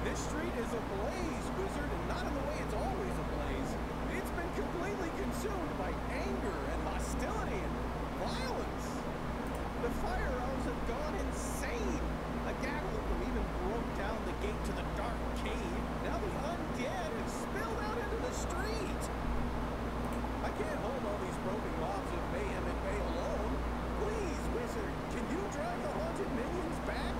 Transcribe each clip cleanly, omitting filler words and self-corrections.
This street is ablaze, Wizard, and not in the way it's always ablaze. It's been completely consumed by anger and hostility and violence. The fire elves have gone insane. A gaggle of them even broke down the gate to the dark cave. Now the undead have spilled out into the street. I can't hold all these roving mobs of mayhem at bay alone. Please, Wizard, can you drive the haunted minions back?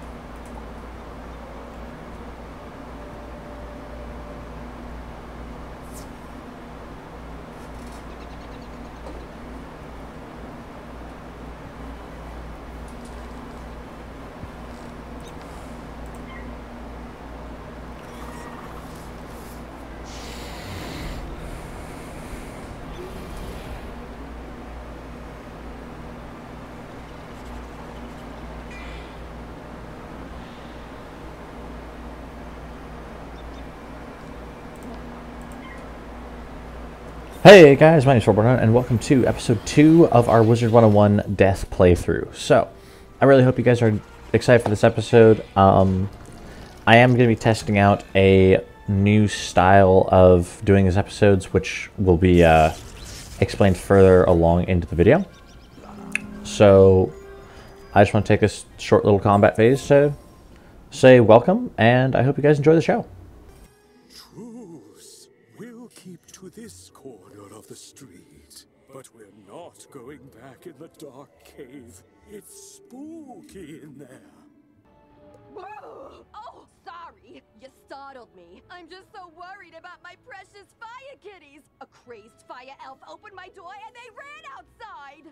Hey guys, my name is Robert, and welcome to episode 2 of our Wizard 101 Death playthrough. So, I really hope you guys are excited for this episode. I am going to be testing out a new style of doing these episodes, which will be explained further along into the video. So, I just want to take this short little combat phase to say welcome, and I hope you guys enjoy the show. Truce. We'll keep to this corner of the street, but we're not going back in the dark cave. It's spooky in there. Whoa! Oh, sorry. You startled me. I'm just so worried about my precious fire kitties. A crazed fire elf opened my door and they ran outside.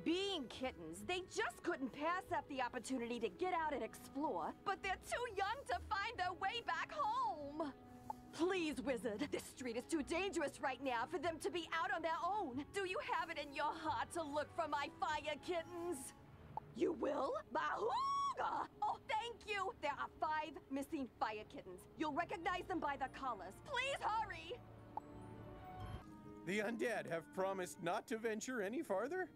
Being kittens, they just couldn't pass up the opportunity to get out and explore, but they're too young to find their way back home. Please, Wizard, this street is too dangerous right now for them to be out on their own. Do you have it in your heart to look for my fire kittens? You will? Bahooga! Oh, thank you! There are 5 missing fire kittens. You'll recognize them by their collars. Please hurry! The undead have promised not to venture any farther?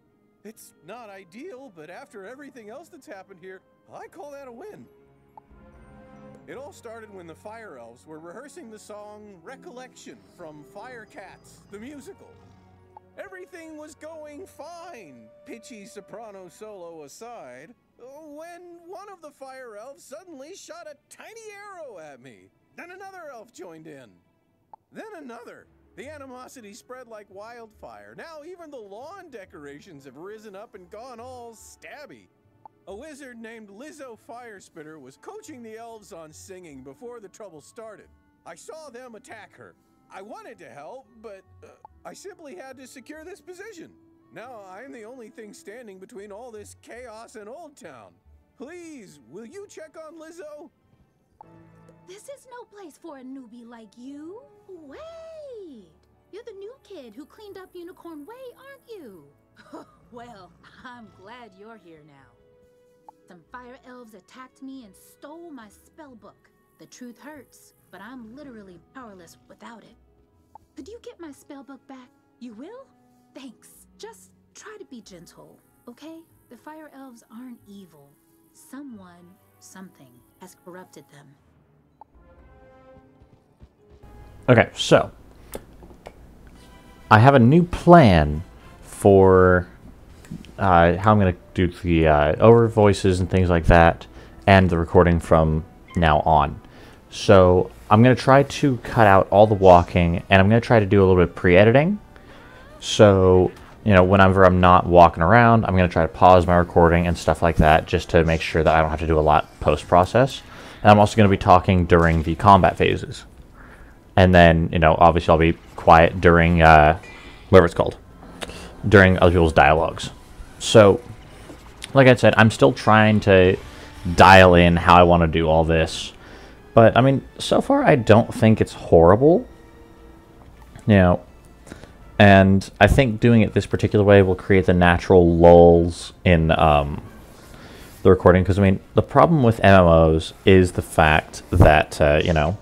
It's not ideal, but after everything else that's happened here, I call that a win. It all started when the Fire Elves were rehearsing the song Recollection from Firecats, the musical. Everything was going fine, pitchy soprano solo aside, when one of the Fire Elves suddenly shot a tiny arrow at me. Then another elf joined in. Then another. The animosity spread like wildfire. Now even the lawn decorations have risen up and gone all stabby. A wizard named Lizzo Firespitter was coaching the elves on singing before the trouble started. I saw them attack her. I wanted to help, but I simply had to secure this position. Now I'm the only thing standing between all this chaos and Old Town. Please, will you check on Lizzo? This is no place for a newbie like you. Wait! You're the new kid who cleaned up Unicorn Way, aren't you? Well, I'm glad you're here now. Some fire elves attacked me and stole my spell book. The truth hurts, but I'm literally powerless without it. Could you get my spell book back? You will? Thanks. Just try to be gentle, okay? The fire elves aren't evil. Someone, something, has corrupted them. Okay, so I have a new plan for how I'm going to do the over voices and things like that, and the recording from now on. So I'm going to try to cut out all the walking, and I'm going to try to do a little bit of pre-editing. So, you know, whenever I'm not walking around, I'm going to try to pause my recording and stuff like that, just to make sure that I don't have to do a lot post-process. And I'm also going to be talking during the combat phases. And then, you know, obviously I'll be quiet during, whatever it's called, during other people's dialogues. So, like I said, I'm still trying to dial in how I want to do all this. But, I mean, so far I don't think it's horrible. You know, and I think doing it this particular way will create the natural lulls in the recording. Because, I mean, the problem with MMOs is the fact that, you know,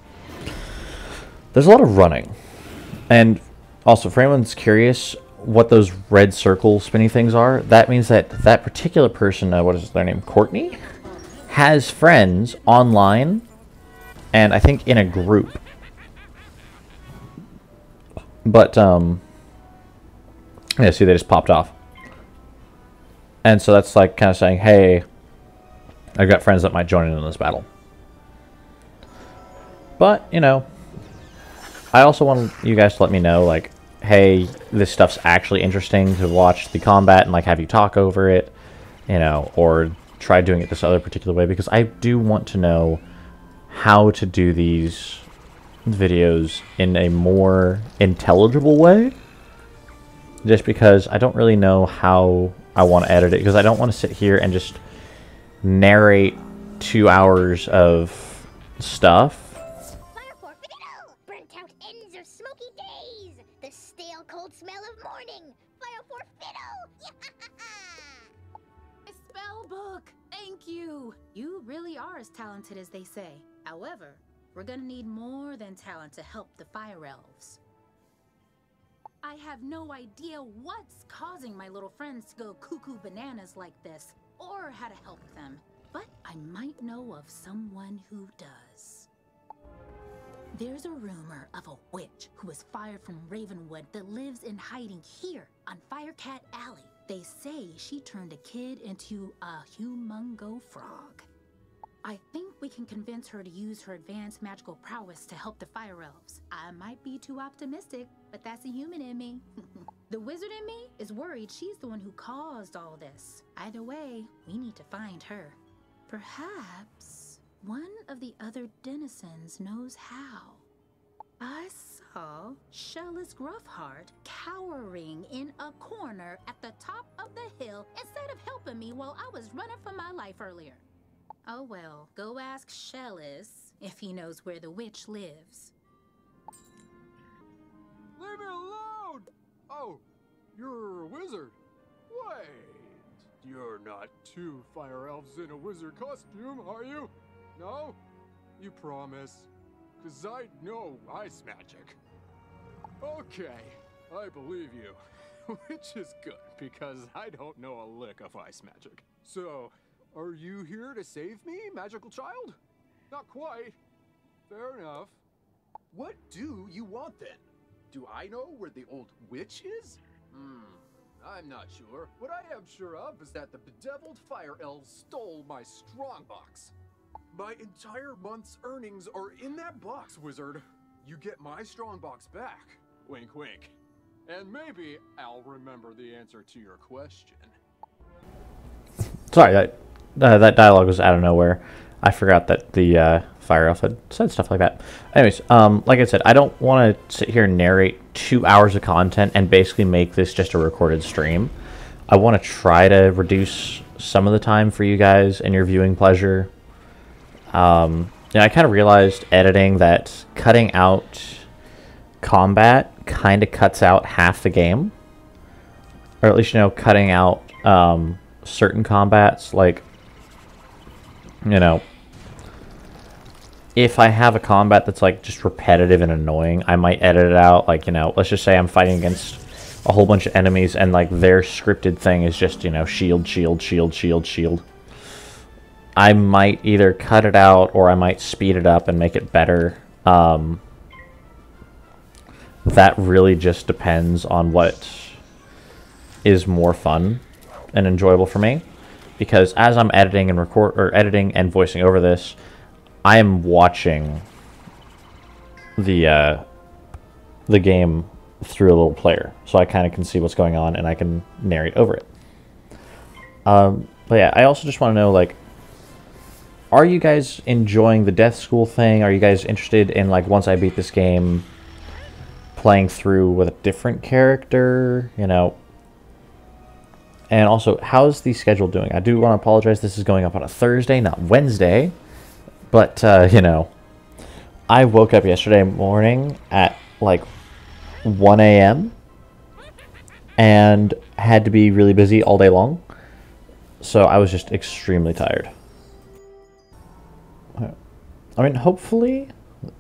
there's a lot of running. And also, for anyone's curious what those red circle spinny things are, that means that that particular person, what is their name, Courtney, has friends online and I think in a group. But, yeah, see, they just popped off. And so that's like kind of saying, hey, I've got friends that might join in this battle. But, you know, I also want you guys to let me know, like, hey, this stuff's actually interesting to watch the combat and, like, have you talk over it, you know, or try doing it this other particular way, because I do want to know how to do these videos in a more intelligible way, just because I don't really know how I want to edit it, because I don't want to sit here and just narrate 2 hours of stuff. Fire for fiddle! Burnt out ends of smoky days! The stale cold smell of morning! Fire for fiddle! A spell book! Thank you! You really are as talented as they say. However, we're gonna need more than talent to help the fire elves. I have no idea what's causing my little friends to go cuckoo bananas like this, or how to help them. But I might know of someone who does. There's a rumor of a witch who was fired from Ravenwood that lives in hiding here on Firecat Alley. They say she turned a kid into a humongo frog. I think we can convince her to use her advanced magical prowess to help the fire elves. I might be too optimistic, but that's a human in me. The wizard in me is worried she's the one who caused all this. Either way, we need to find her. Perhaps one of the other denizens knows how. I saw Shellis Gruffheart cowering in a corner at the top of the hill instead of helping me while I was running for my life earlier. Oh well, go ask Shellis if he knows where the witch lives. Leave me alone! Oh, you're a wizard. Wait, you're not two fire elves in a wizard costume, are you? No? You promise? 'Cause I know ice magic. Okay, I believe you. Which is good, because I don't know a lick of ice magic. So, are you here to save me, magical child? Not quite. Fair enough. What do you want then? Do I know where the old witch is? I'm not sure. What I am sure of is that the bedeviled fire elves stole my strongbox. My entire month's earnings are in that box, wizard. You get my strongbox back. Wink, wink. And maybe I'll remember the answer to your question. Sorry, that dialogue was out of nowhere. I forgot that the fire elf had said stuff like that. Anyways, like I said, I don't want to sit here and narrate 2 hours of content and basically make this just a recorded stream. I want to try to reduce some of the time for you guys and your viewing pleasure. I kind of realized editing that cutting out combat kind of cuts out half the game. Or at least, you know, cutting out certain combats, like, you know, if I have a combat that's like just repetitive and annoying, I might edit it out. Like, you know, let's just say I'm fighting against a whole bunch of enemies and like their scripted thing is just, you know, shield, shield, shield, shield, shield. I might either cut it out or I might speed it up and make it better. That really just depends on what is more fun and enjoyable for me. Because as I'm editing and editing and voicing over this, I am watching the game through a little player, so I kind of can see what's going on and I can narrate over it. But yeah, I also just want to know, like, are you guys enjoying the Death School thing? Are you guys interested in, like, once I beat this game, playing through with a different character, you know? And also, how's the schedule doing? I do want to apologize, this is going up on a Thursday, not Wednesday. But, you know, I woke up yesterday morning at, like, 1 a.m. and had to be really busy all day long. So I was just extremely tired. I mean, hopefully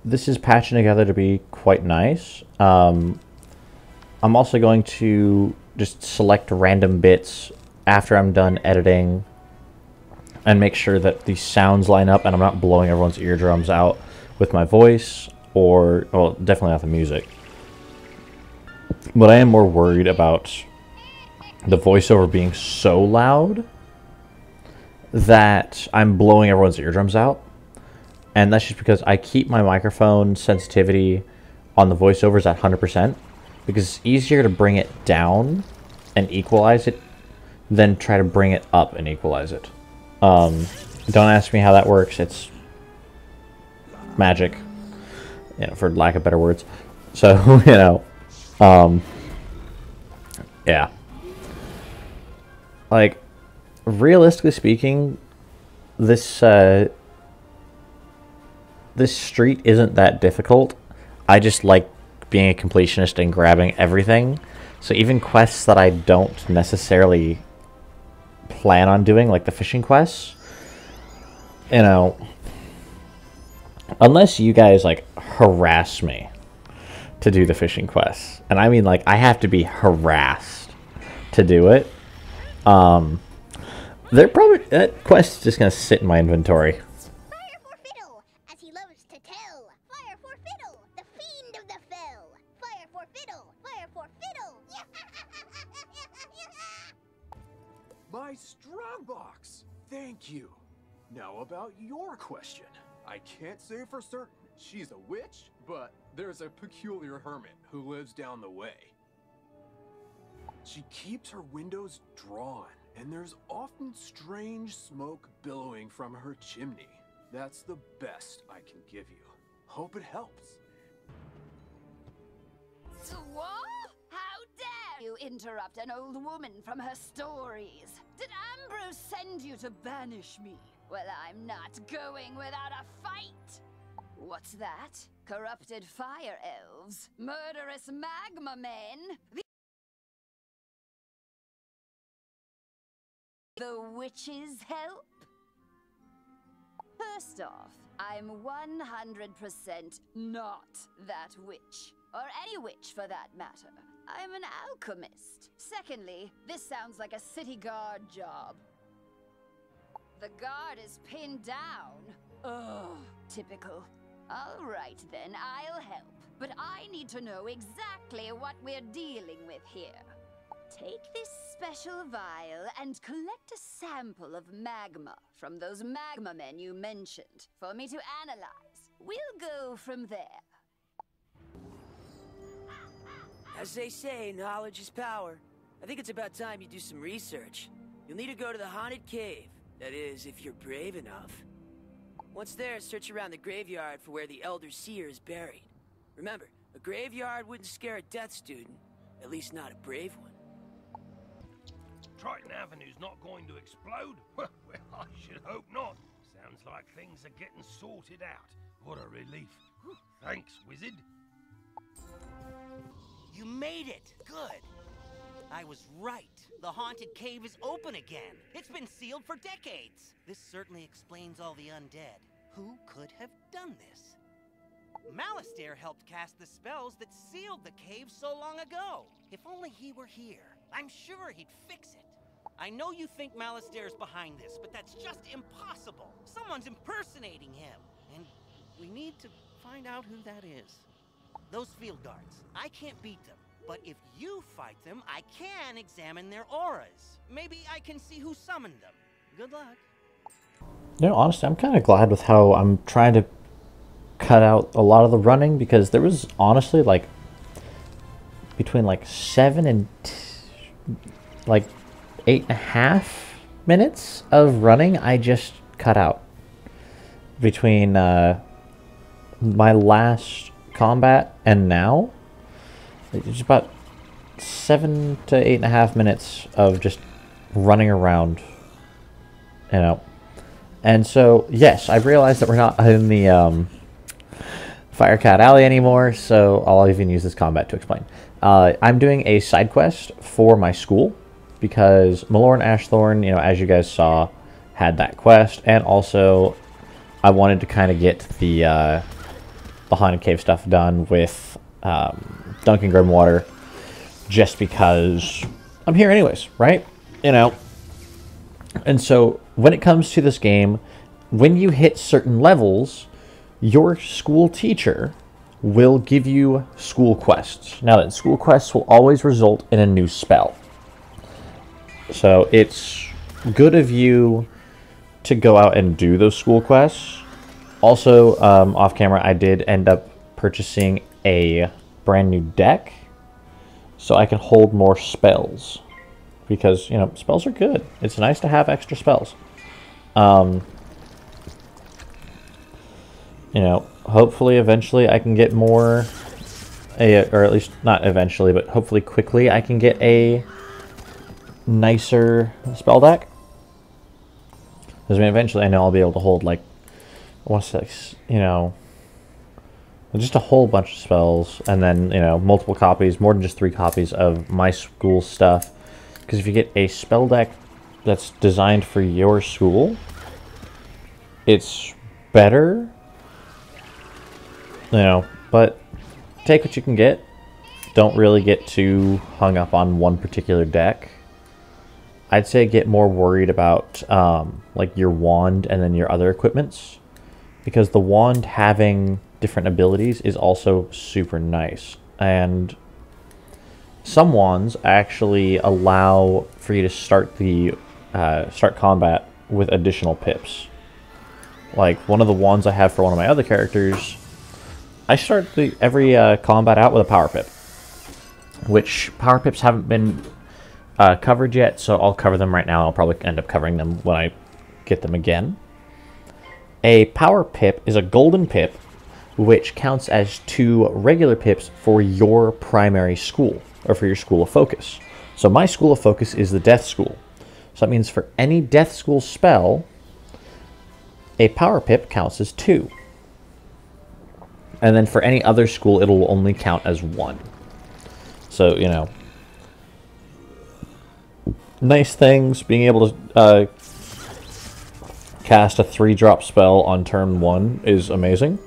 this is patching together to be quite nice. I'm also going to just select random bits after I'm done editing and make sure that the sounds line up and I'm not blowing everyone's eardrums out with my voice, or, well, definitely not the music. But I am more worried about the voiceover being so loud that I'm blowing everyone's eardrums out. And that's just because I keep my microphone sensitivity on the voiceovers at 100%, because it's easier to bring it down and equalize it than try to bring it up and equalize it. Don't ask me how that works. It's magic, you know, for lack of better words. So, you know, yeah. Like, realistically speaking, this this street isn't that difficult. I just like being a completionist and grabbing everything. So even quests that I don't necessarily plan on doing, like the fishing quests, you know, unless you guys like harass me to do the fishing quests, and I mean like I have to be harassed to do it, they're probably, that quest is just gonna sit in my inventory. Fire for fiddle, as he loves to tell. Fire for fiddle, the fiend of the fell. Fire for fiddle, fire for fiddle. My strongbox! Thank you. Now about your question. I can't say for certain she's a witch, but there's a peculiar hermit who lives down the way. She keeps her windows drawn, and there's often strange smoke billowing from her chimney. That's the best I can give you. Hope it helps. What? How dare you interrupt an old woman from her stories? Did Ambrose send you to banish me? Well, I'm not going without a fight. What's that? Corrupted fire elves? Murderous magma men? The witches help? First off, I'm 100% not that witch. Or any witch for that matter. I'm an alchemist. Secondly, this sounds like a city guard job. The guard is pinned down. Ugh, typical. All right then, I'll help. But I need to know exactly what we're dealing with here. Take this special vial and collect a sample of magma from those magma men you mentioned for me to analyze. We'll go from there. As they say, knowledge is power. I think it's about time you do some research. You'll need to go to the haunted cave. That is, if you're brave enough. Once there, search around the graveyard for where the Elder Seer is buried. Remember, a graveyard wouldn't scare a death student. At least not a brave one. Triton Avenue's not going to explode? Well, I should hope not. Sounds like things are getting sorted out. What a relief. Thanks, wizard. You made it! Good! I was right. The haunted cave is open again. It's been sealed for decades. This certainly explains all the undead. Who could have done this? Malastare helped cast the spells that sealed the cave so long ago. If only he were here. I'm sure he'd fix it. I know you think Malastare's behind this, but that's just impossible. Someone's impersonating him. And we need to find out who that is. Those field guards, I can't beat them. But if you fight them, I can examine their auras. Maybe I can see who summoned them. Good luck. You know, honestly, I'm kind of glad with how I'm trying to cut out a lot of the running, because there was honestly like between like 7 and like 8.5 minutes of running I just cut out between my last combat and now. It's about 7 to 8.5 minutes of just running around, you know. And so, yes, I've realized that we're not in the Firecat Alley anymore, so I'll even use this combat to explain. I'm doing a side quest for my school, because Malorn Ashthorn, you know, as you guys saw, had that quest, and also I wanted to kind of get the Haunted Cave stuff done with Duncan Grimwater, just because I'm here anyways, right? You know, And so when it comes to this game, when you hit certain levels, your school teacher will give you school quests. Now, that school quests will always result in a new spell. So it's good of you to go out and do those school quests. Also, off camera, I did end up purchasing a brand new deck so I can hold more spells. Because, you know, spells are good. It's nice to have extra spells. You know, hopefully eventually I can get more, or at least not eventually, but hopefully quickly I can get a nicer spell deck. Because I mean, eventually I know I'll be able to hold, like, I want to say, like, you know, just a whole bunch of spells, and then, you know, multiple copies, more than just 3 copies of my school stuff. Because if you get a spell deck that's designed for your school, it's better, you know, but take what you can get. Don't really get too hung up on one particular deck. I'd say get more worried about like your wand and then your other equipments, because the wand having different abilities is also super nice. And some wands actually allow for you to start the start combat with additional pips. Like one of the wands I have for one of my other characters, I start every combat out with a power pip, which power pips haven't been covered yet, so I'll cover them right now. I'll probably end up covering them when I get them again. A power pip is a golden pip, which counts as 2 regular pips for your primary school, or for your school of focus. So my school of focus is the Death School. So that means for any Death School spell, a power pip counts as 2. And then for any other school, it'll only count as 1. So, you know, nice things. Being able to cast a 3-drop spell on turn 1 is amazing.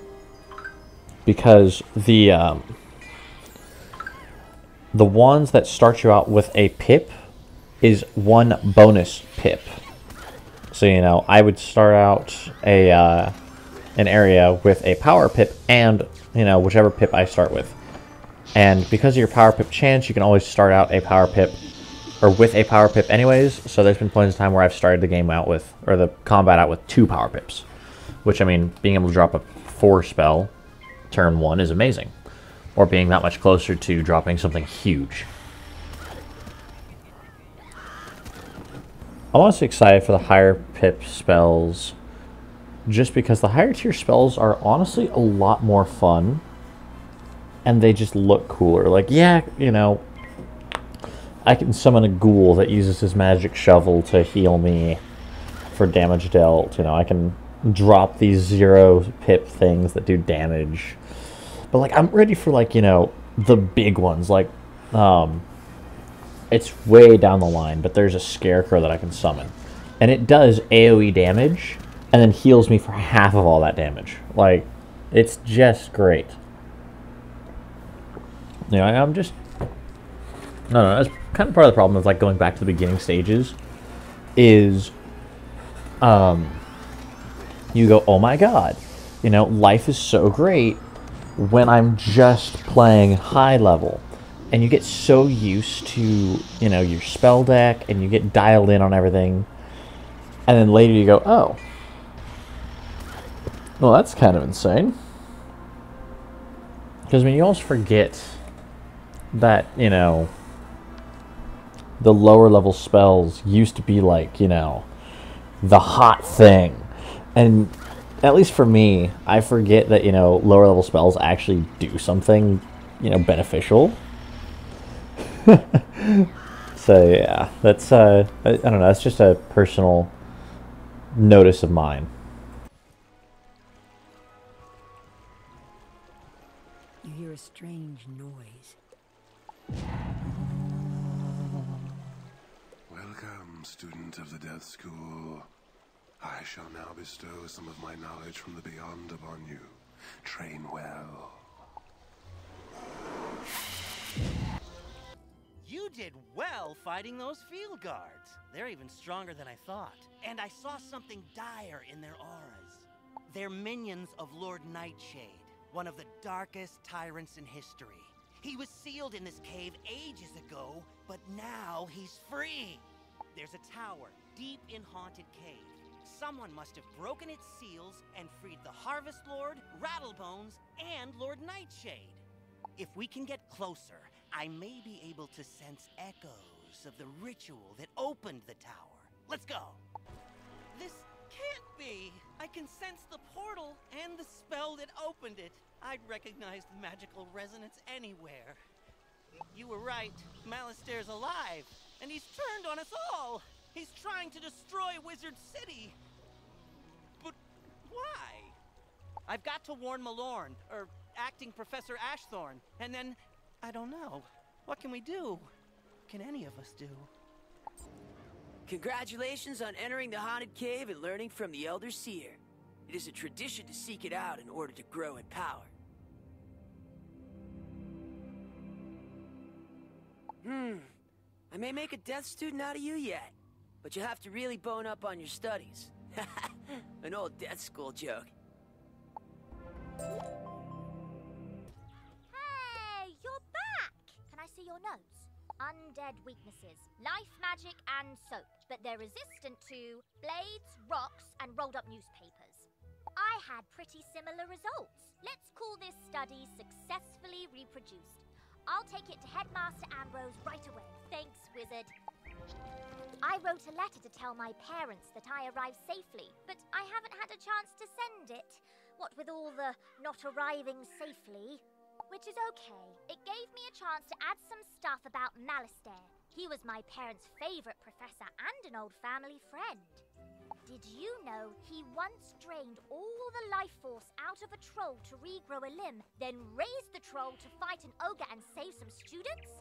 Because the wands that start you out with a pip is 1 bonus pip. So, you know, I would start out an area with a power pip and, you know, whichever pip I start with. And because of your power pip chance, you can always start out a power pip, or with a power pip anyways. So there's been points in time where I've started the game out with, or the combat out with 2 power pips. Which, I mean, being able to drop a 4 spell turn 1 is amazing. Or being that much closer to dropping something huge. I'm honestly excited for the higher pip spells, just because the higher tier spells are honestly a lot more fun, and they just look cooler. Like, yeah, you know, I can summon a ghoul that uses his magic shovel to heal me for damage dealt. You know, I can drop these 0 pip things that do damage. But, like, I'm ready for, like, you know, the big ones. Like, it's way down the line, but there's a scarecrow that I can summon. And it does AoE damage, and then heals me for half of all that damage. Like, it's just great. You know, I'm just... No, that's kind of part of the problem with, like, going back to the beginning stages. Is, you go, oh my god. You know, life is so great when I'm just playing high level. And you get so used to, you know, your spell deck, and you get dialed in on everything. And then later you go, oh. Well, that's kind of insane. Because, I mean, you always forget that, you know, the lower level spells used to be like, you know, the hot thing. And at least for me, I forget that, you know, lower level spells actually do something, you know, beneficial. So yeah, that's I don't know, that's just a personal notice of mine. You hear a strange noise. Welcome, student of the Death School. I shall now bestow some of my knowledge from the beyond upon you. Train well. You did did well fighting those field guards. They're even stronger than I thought. And I saw something dire in their auras. They're minions of Lord Nightshade, one of the darkest tyrants in history. He was sealed in this cave ages ago, but now he's free. There's a tower deep in Haunted Cave. Someone must have broken its seals and freed the Harvest Lord, Rattlebones, and Lord Nightshade. If we can get closer, I may be able to sense echoes of the ritual that opened the tower. Let's go. This can't be. I can sense the portal and the spell that opened it. I'd recognize the magical resonance anywhere. You were right. Malistair's alive, and he's turned on us all. He's trying to destroy Wizard City. But why? I've got to warn Malorn, or acting Professor Ashthorn, and then, I don't know. What can we do? What can any of us do? Congratulations on entering the Haunted Cave and learning from the Elder Seer. It is a tradition to seek it out in order to grow in power. I may make a death student out of you yet, but you'll have to really bone up on your studies. An old death school joke. Hey, you're back! Can I see your notes? Undead weaknesses, life magic and soap, but they're resistant to blades, rocks, and rolled up newspapers. I had pretty similar results. Let's call this study successfully reproduced. I'll take it to Headmaster Ambrose right away. Thanks, wizard. I wrote a letter to tell my parents that I arrived safely, but I haven't had a chance to send it. What with all the not arriving safely. Which is okay. It gave me a chance to add some stuff about Malistair. He was my parents' favorite professor and an old family friend. Did you know he once drained all the life force out of a troll to regrow a limb, then raised the troll to fight an ogre and save some students?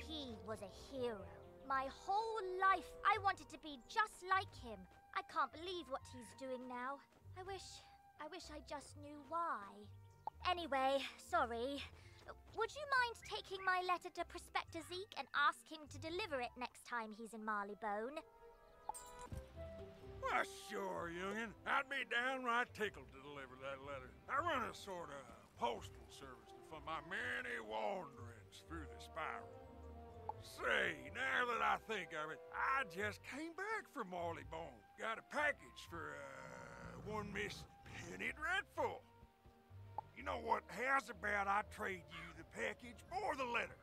He was a hero. My whole life I wanted to be just like him. I can't believe what he's doing now. I wish I just knew why. Anyway, sorry. Would you mind taking my letter to Prospector Zeke and ask him to deliver it next time he's in Marleybone? Why, sure, youngin'. I'd be downright tickled to deliver that letter. I run a sort of postal service to fund my many wanderings through the spiral. Say, now that I think of it, I just came back from Marleybone. Got a package for, one Miss Penny Dreadful. You know what? How's about I trade you the package or the letter?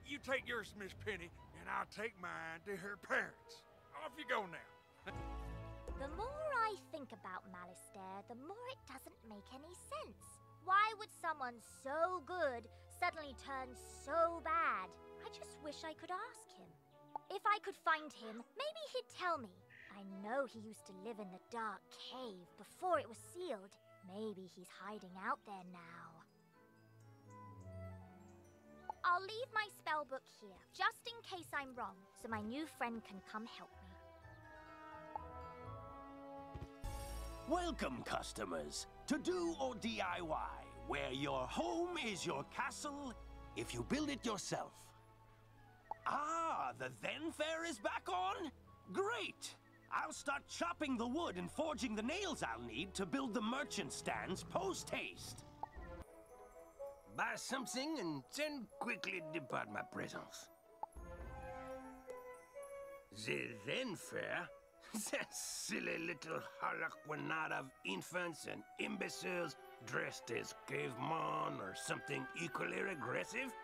you take yours to Miss Penny, and I'll take mine to her parents. Off you go now. The more I think about Malistair, the more it doesn't make any sense. Why would someone so good suddenly turn so bad? I just wish I could ask him. If I could find him, maybe he'd tell me. I know he used to live in the dark cave before it was sealed. Maybe he's hiding out there now. I'll leave my spellbook here, just in case I'm wrong, so my new friend can come help me. Welcome, customers, to Do or DIY, where your home is your castle if you build it yourself. Ah, the Then Fair is back on? Great! I'll start chopping the wood and forging the nails I'll need to build the merchant stands post-haste. Buy something and then quickly depart my presence. The Then Fair? That silly little harlequinade of infants and imbeciles dressed as cavemen or something equally regressive?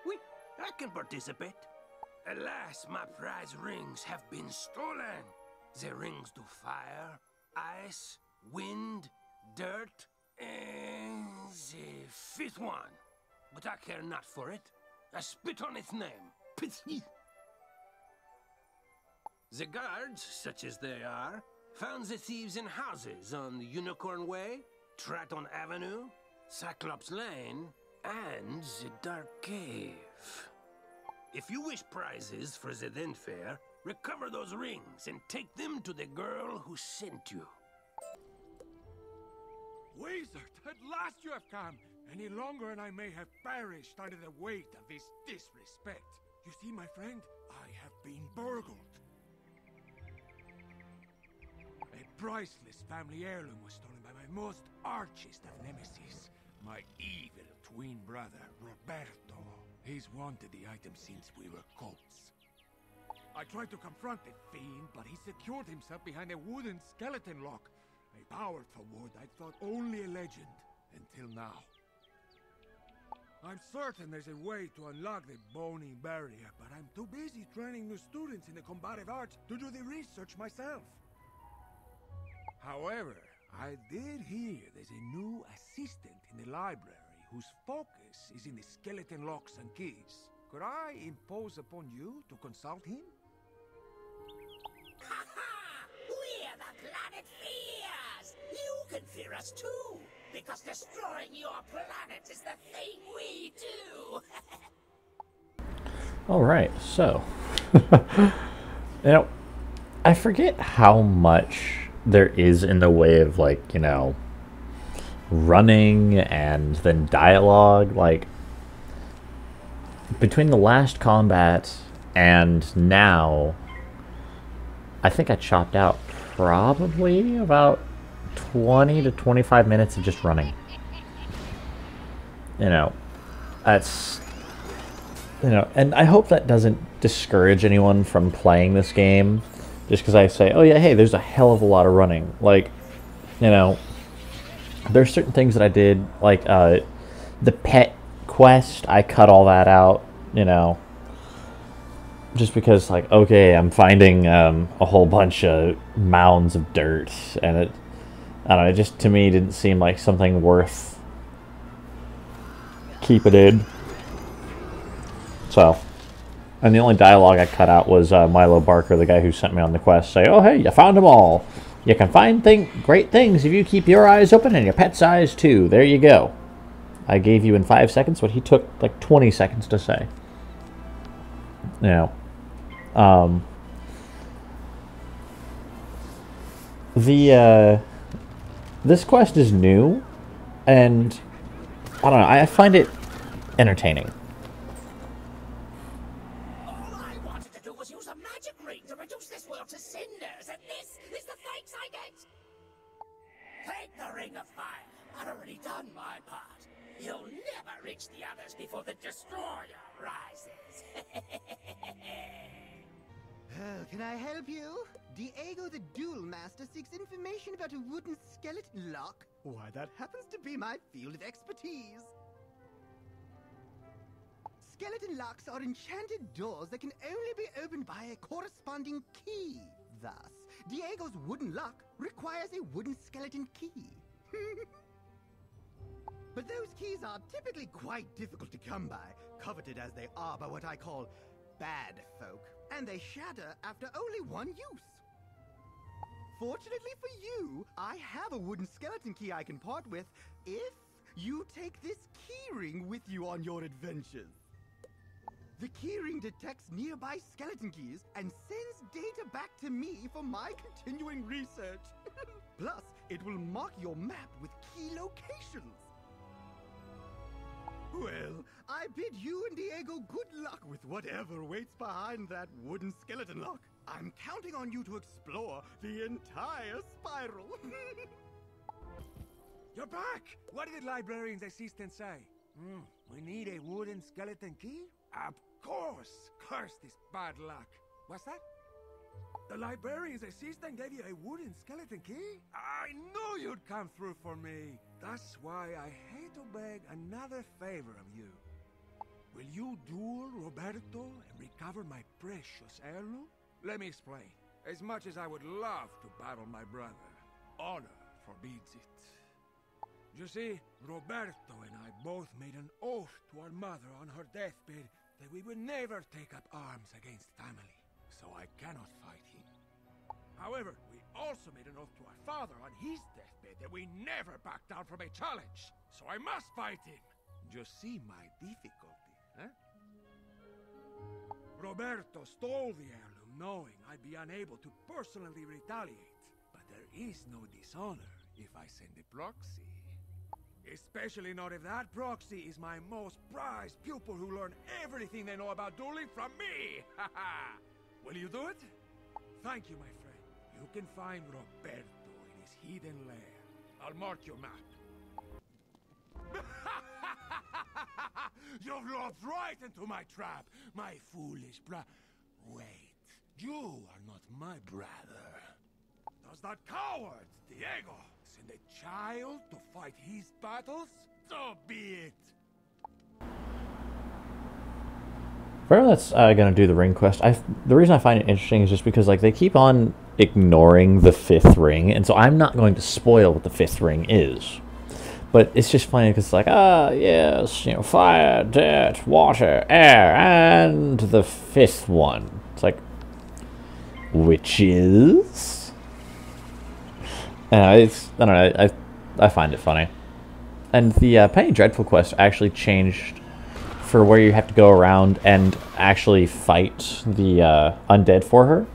Oui, I can participate. Alas, my prize rings have been stolen. The rings do fire, ice, wind, dirt, and the fifth one. But I care not for it. I spit on its name. Pity. The guards, such as they are, found the thieves in houses on Unicorn Way, Triton Avenue, Cyclops Lane, and the Dark Cave. If you wish prizes for the Then Fair, recover those rings and take them to the girl who sent you. Wizard, at last you have come. Any longer and I may have perished under the weight of his disrespect. You see, my friend, I have been burgled. A priceless family heirloom was stolen by my most archest of nemesis, my evil twin brother, Roberto. He's wanted the item since we were colts. I tried to confront the fiend, but he secured himself behind a wooden skeleton lock. A powerful wood I thought only a legend, until now. I'm certain there's a way to unlock the bony barrier, but I'm too busy training new students in the combative arts to do the research myself. However, I did hear there's a new assistant in the library whose focus is in the skeleton locks and keys. Could I impose upon you to consult him? We're the planet fears! You can fear us too, because destroying your planet is the thing we do! Alright, so... you know, I forget how much there is in the way of, like, you know, running and then dialogue. Like, between the last combat and now, I think I chopped out probably about 20 to 25 minutes of just running. You know, that's, you know, and I hope that doesn't discourage anyone from playing this game just because I say, oh yeah, hey, there's a hell of a lot of running. Like, you know, there's certain things that I did, like the pet quest, I cut all that out, you know, just because, like, okay, I'm finding a whole bunch of mounds of dirt, and it, I don't know, it just, to me, didn't seem like something worth keeping in. So, and the only dialogue I cut out was Milo Barker, the guy who sent me on the quest, say, oh, hey, you found them all. You can find great things if you keep your eyes open and your pet's eyes, too. There you go. I gave you in 5 seconds what he took, like, 20 seconds to say. You know. This quest is new, and I don't know, I find it entertaining. All I wanted to do was use a magic ring to reduce this world to cinders, and this is the thanks I get. Take the Ring of Fire. I've already done my part. You'll never reach the others before the Destroyer rises. Can I help you? Diego the Duel Master seeks information about a wooden skeleton lock. Why, that happens to be my field of expertise. Skeleton locks are enchanted doors that can only be opened by a corresponding key. Thus, Diego's wooden lock requires a wooden skeleton key. But those keys are typically quite difficult to come by, coveted as they are by what I call bad folk, and they shatter after only one use. Fortunately for you, I have a wooden skeleton key I can part with if you take this keyring with you on your adventures. The keyring detects nearby skeleton keys and sends data back to me for my continuing research. Plus, it will mark your map with key locations. Well, I bid you and Diego good luck with whatever waits behind that wooden skeleton lock. I'm counting on you to explore the entire spiral. You're back! What did the librarian's assistant say? We need a wooden skeleton key? Of course! Curse this bad luck. What's that? The librarian's assistant gave you a wooden skeleton key? I knew you'd come through for me. That's why I hate to beg another favor of you. Will you duel Roberto and recover my precious heirloom? Let me explain. As much as I would love to battle my brother, honor forbids it. You see, Roberto and I both made an oath to our mother on her deathbed that we would never take up arms against family, so I cannot fight him. However, we also made an oath to our father on his deathbed that we never back down from a challenge, so I must fight him. Just see my difficulty, huh? Roberto stole the heirloom knowing I'd be unable to personally retaliate, but there is no dishonor if I send a proxy. Especially not if that proxy is my most prized pupil who learned everything they know about dueling from me! Haha! Will you do it? Thank you, my friend. You can find Roberto in his hidden lair. I'll mark your map. You've looked right into my trap, my foolish Wait, you are not my brother. Does that coward, Diego, send a child to fight his battles? So be it. For everyone that's gonna do the ring quest, the reason I find it interesting is just because like they keep on ignoring the 5th ring, and so I'm not going to spoil what the 5th ring is. But it's just funny because it's like, yes, you know, fire, dirt, water, air, and the 5th one. It's like, which is? I don't know. I find it funny. And the Penny Dreadful quest actually changed for where you have to go around and actually fight the undead for her.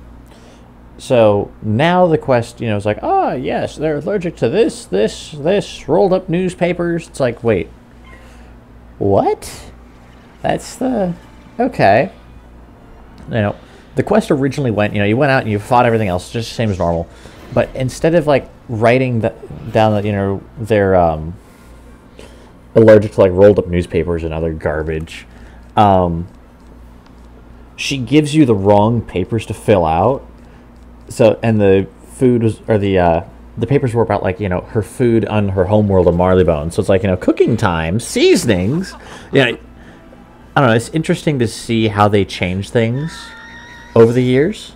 So now the quest, you know, is like, yes, they're allergic to this, rolled up newspapers. It's like, wait, what? That's the, okay. You know, the quest originally went, you know, you went out and you fought everything else, just the same as normal. But instead of, like, writing down that, you know, they're allergic to, like, rolled up newspapers and other garbage, she gives you the wrong papers to fill out. So, and the food was, or the papers were about, like, you know, her food on her homeworld of Marleybone. So it's like, you know, cooking time, seasonings. Yeah, I don't know. It's interesting to see how they change things over the years.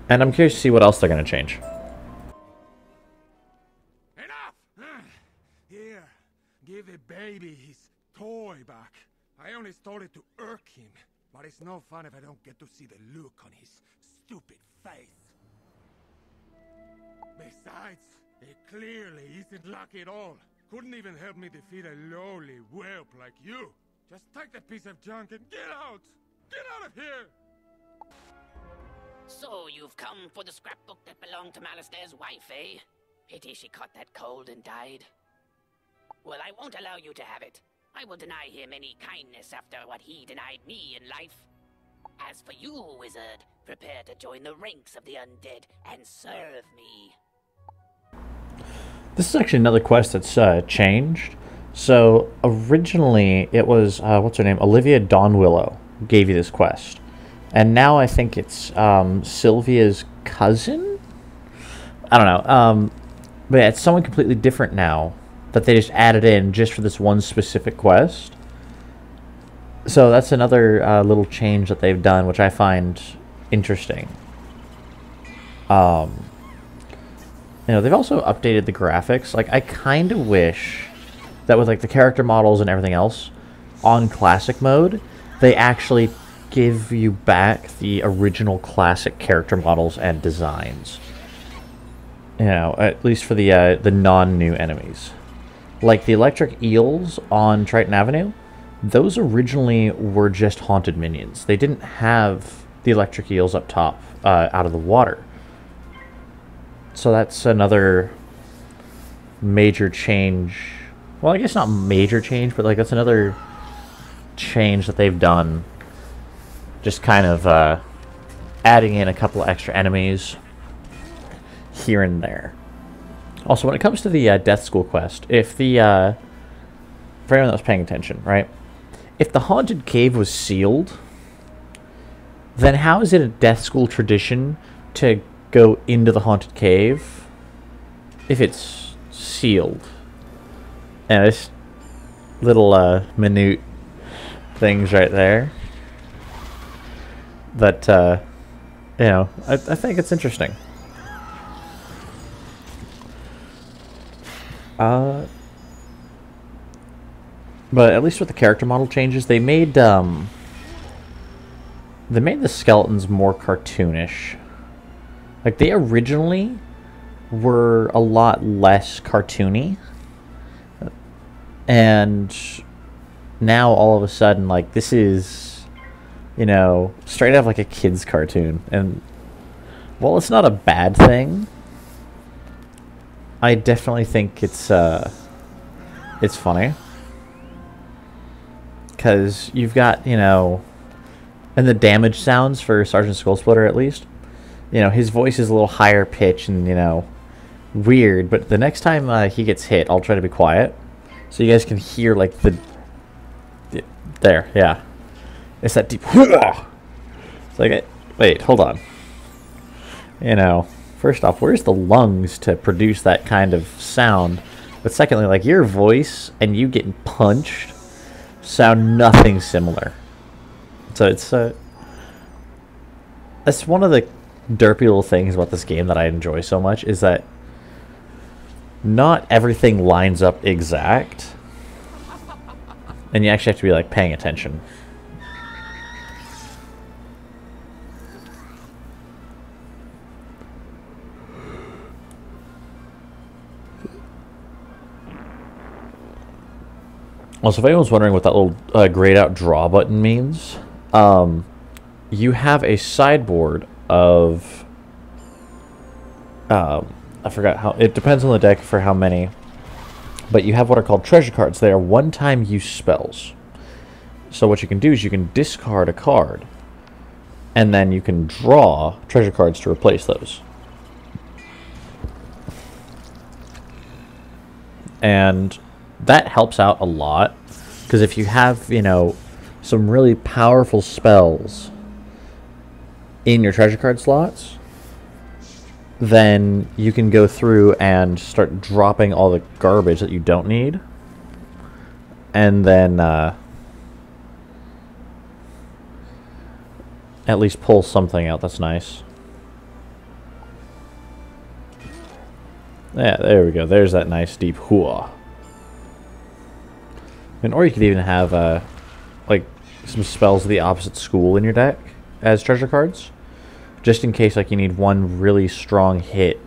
And I'm curious to see what else they're going to change. Enough! Here, give the baby his toy back. I only stole it to irk him. But it's no fun if I don't get to see the look on his stupid face. Besides, it clearly isn't lucky at all. Couldn't even help me defeat a lowly whelp like you. Just take the piece of junk and get out! Get out of here! So you've come for the scrapbook that belonged to Malistair's wife, eh? Pity she caught that cold and died. Well, I won't allow you to have it. I will deny him any kindness after what he denied me in life. As for you, wizard, prepare to join the ranks of the undead and serve me. This is actually another quest that's changed. So originally it was, what's her name? Olivia Dawnwillow gave you this quest. And now I think it's Sylvia's cousin? I don't know. But yeah, it's someone completely different now that they just added in just for this one specific quest. So that's another little change that they've done, which I find interesting. You know, they've also updated the graphics. Like, I kind of wish that with, like, the character models and everything else on classic mode, they actually give you back the original classic character models and designs. You know, at least for the non-new enemies. Like the electric eels on Triton Avenue, those originally were just haunted minions. They didn't have the electric eels up top out of the water. So that's another major change. Well, I guess not major change, but like that's another change that they've done. Just kind of adding in a couple of extra enemies here and there. Also, when it comes to the Death School quest, if the for anyone that was paying attention, right? If the haunted cave was sealed, then how is it a Death School tradition to go into the haunted cave if it's sealed? And this little minute things right there that you know, I think it's interesting. But at least with the character model changes, they made the skeletons more cartoonish. Like, they originally were a lot less cartoony, and now all of a sudden, like, this is, you know, straight up like a kid's cartoon. And while it's not a bad thing, I definitely think it's it's funny. Because you've got, you know, and the damage sounds for Sergeant Skullsplitter at least. You know, his voice is a little higher pitch and, you know, weird. But the next time he gets hit, I'll try to be quiet. So you guys can hear, like, the... There, yeah. It's that deep... It's like, wait, hold on. You know, first off, where's the lungs to produce that kind of sound? But secondly, like, your voice and you getting punched sound nothing similar. So it's that's one of the derpy little things about this game that I enjoy so much, is that not everything lines up exact, and you actually have to be like paying attention. Also, if anyone's wondering what that little grayed out draw button means, you have a sideboard of, I forgot how, it depends on the deck for how many, but you have what are called treasure cards. They are one-time use spells. So what you can do is you can discard a card, and then you can draw treasure cards to replace those. And that helps out a lot, because if you have, you know, some really powerful spells in your treasure card slots, then you can go through and start dropping all the garbage that you don't need, and then at least pull something out that's nice. Yeah, there we go. There's that nice deep hooah. And or you could even have like some spells of the opposite school in your deck as treasure cards, just in case like you need one really strong hit.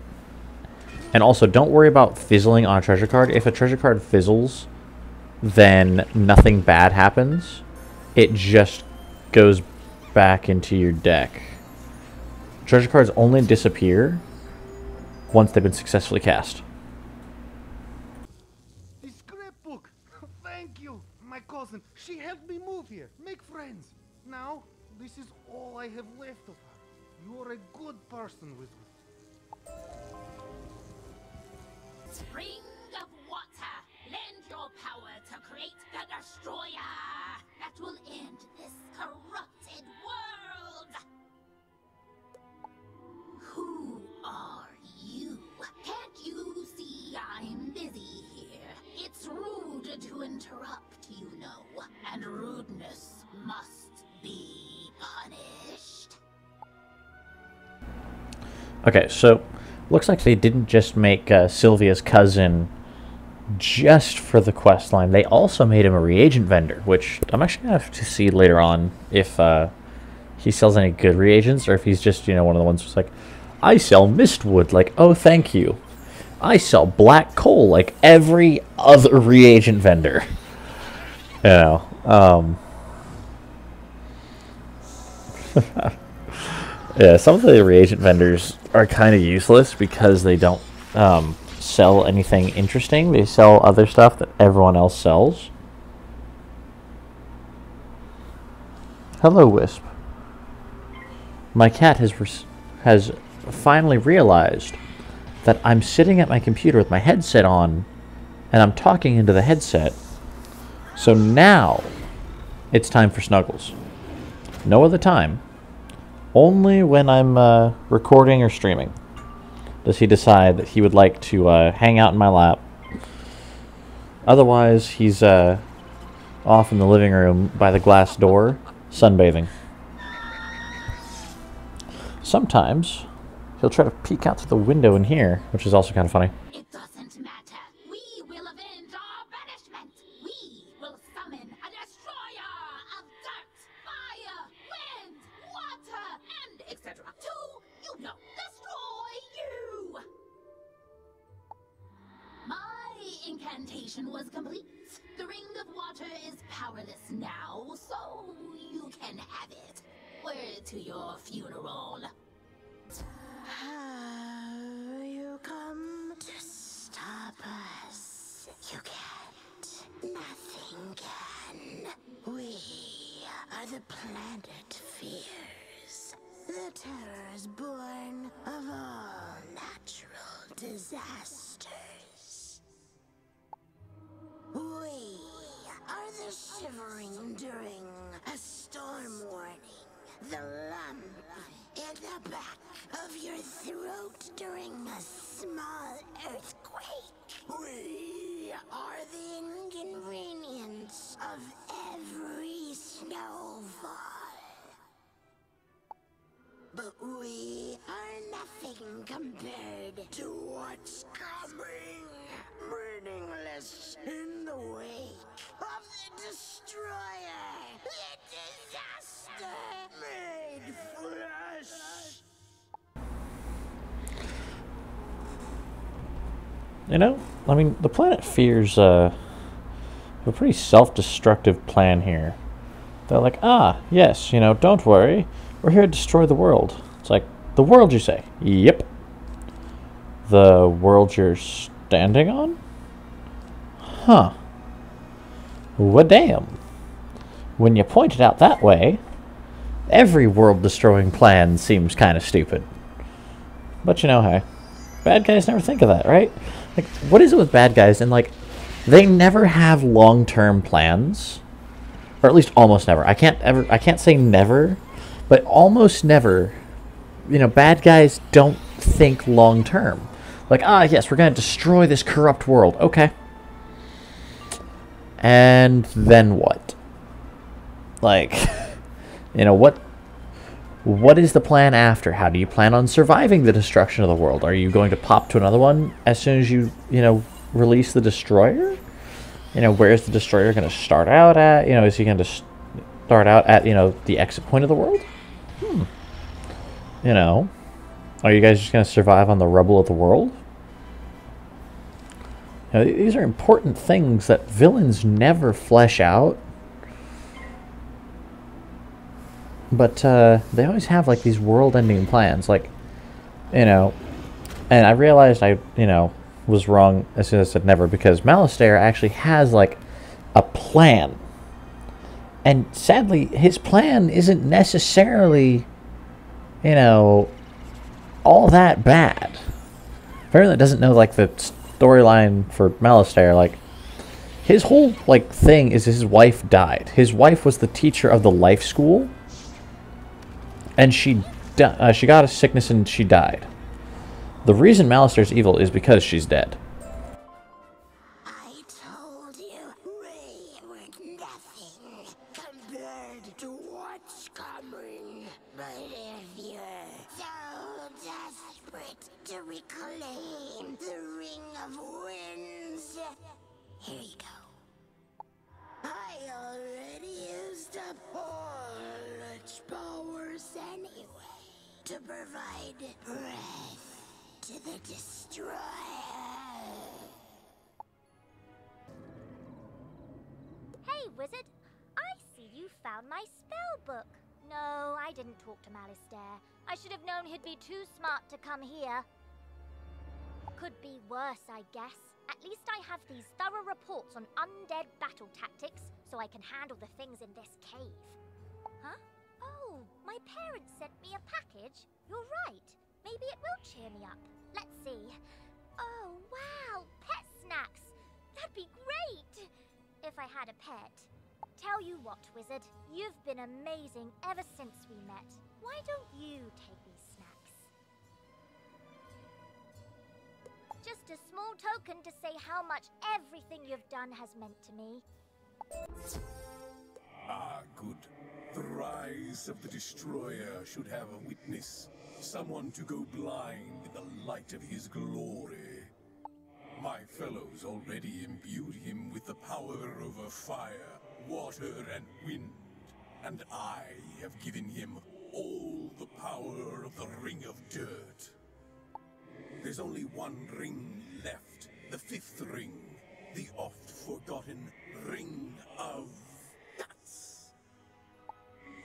And also, don't worry about fizzling on a treasure card. If a treasure card fizzles, then nothing bad happens. It just goes back into your deck. Treasure cards only disappear once they've been successfully cast. The scrapbook! Thank you! My cousin, she helped me move here, make friends. Now, this is all I have left of her. You are a good person, Wizard. Spring of water, lend your power to create the destroyer that will end this corrupted world. Who are you? Can't you see I'm busy here? It's rude to interrupt, you know, and rudeness must be punished. Okay, so looks like they didn't just make Sylvia's cousin just for the quest line. They also made him a reagent vendor, which I'm actually going to have to see later on if he sells any good reagents, or if he's just, you know, one of the ones who's like, I sell mistwood, like, oh, thank you. I sell black coal, like every other reagent vendor. You know, yeah, some of the reagent vendors are kind of useless because they don't sell anything interesting. They sell other stuff that everyone else sells. Hello, Wisp. My cat has finally realized that I'm sitting at my computer with my headset on, and I'm talking into the headset. So now it's time for Snuggles. No other time. Only when I'm recording or streaming does he decide that he would like to hang out in my lap. Otherwise, he's off in the living room by the glass door, sunbathing. Sometimes he'll try to peek out through the window in here, which is also kind of funny. It doesn't matter. We will avenge our banishment. We will summon a destroyer of dirt, fire, wind, water, and etc. To, you know, destroy you. My incantation was complete. The ring of water is powerless now, so you can have it. Word to your funeral. Have you come to stop us? You can't. are the planet fears. The terrors born of all natural disasters. We are the shivering during a storm warning. The lump in the back of your throat during a small earthquake. We are the inconvenience of every snowfall. But we are nothing compared to what's coming. Meaningless in the wake of the destroyer. The disaster made flesh. You know, I mean, the planet fears a pretty self-destructive plan here. They're like, yes, don't worry. We're here to destroy the world. It's like, the world, you say? Yep. The world you're standing on? Huh. Well, damn. When you point it out that way, every world-destroying plan seems kind of stupid. But hey, bad guys never think of that, right? Like, what is it with bad guys? And, they never have long-term plans. Or at least almost never. I can't say never, but almost never. Bad guys don't think long-term. Like, yes, we're going to destroy this corrupt world. Okay. And then what? Like, what is the plan after? How do you plan on surviving the destruction of the world? Are you going to pop to another one as soon as you, release the destroyer? Where's the destroyer going to start out at? Is he going to start out at, the exit point of the world? Are you guys just going to survive on the rubble of the world? These are important things that villains never flesh out. But they always have, these world-ending plans. And I realized I, was wrong as soon as I said never, because Malastare actually has, a plan. And sadly, his plan isn't necessarily, all that bad. For anyone that doesn't know, the storyline for Malastare, his whole, thing is his wife died. His wife was the teacher of the life school, and she got a sickness and she died. The reason Malastare's evil is because she's dead. I told you, we were nothing compared to what's coming. But if you're so desperate to reclaim the Ring of Winds, here you go. I already used up all its powers anyway to provide breath to the destroyer. Hey, wizard. I see you found my spell book. No, I didn't talk to Malastare. I should have known he'd be too smart to come here. Could be worse, I guess. At least I have these thorough reports on undead battle tactics, so I can handle the things in this cave. Huh? Oh, my parents sent me a package. You're right. Maybe it will cheer me up. Let's see. Oh, wow! Pet snacks! That'd be great! If I had a pet. Tell you what, wizard. You've been amazing ever since we met. Why don't you take these snacks? Just a small token to say how much everything you've done has meant to me. Good. The rise of the Destroyer should have a witness. Someone to go blind in the light of his glory. My fellows already imbued him with the power over fire, water, and wind. And I have given him all the power of the Ring of Dirt. There's only one ring left, the fifth ring, the oft-forgotten Ring of Guts.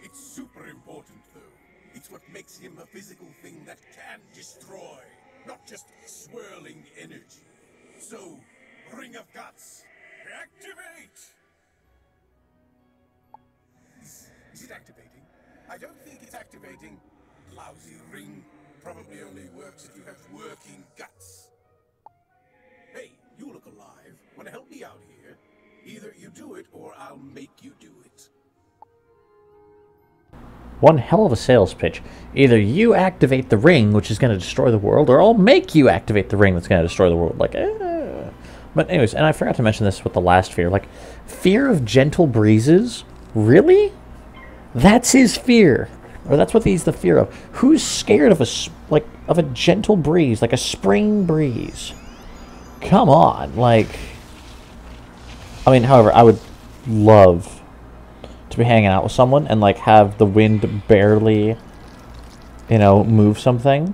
It's super important, though. It's what makes him a physical thing that can destroy, not just swirling energy. So, Ring of Guts, activate! Is it I don't think it's activating. Lousy ring. Probably only works if you have working guts. Hey, you look alive. Wanna help me out here? Either you do it, or I'll make you do it. One hell of a sales pitch. Either you activate the ring, which is going to destroy the world, or I'll make you activate the ring that's going to destroy the world. Like, But anyways, and I forgot to mention this with the last fear. Like, fear of gentle breezes? Really? That's his fear. Or that's what he's the fear of. Who's scared of a gentle breeze, like a spring breeze? Come on, like... I mean, however, I would love to be hanging out with someone and like have the wind barely, move something,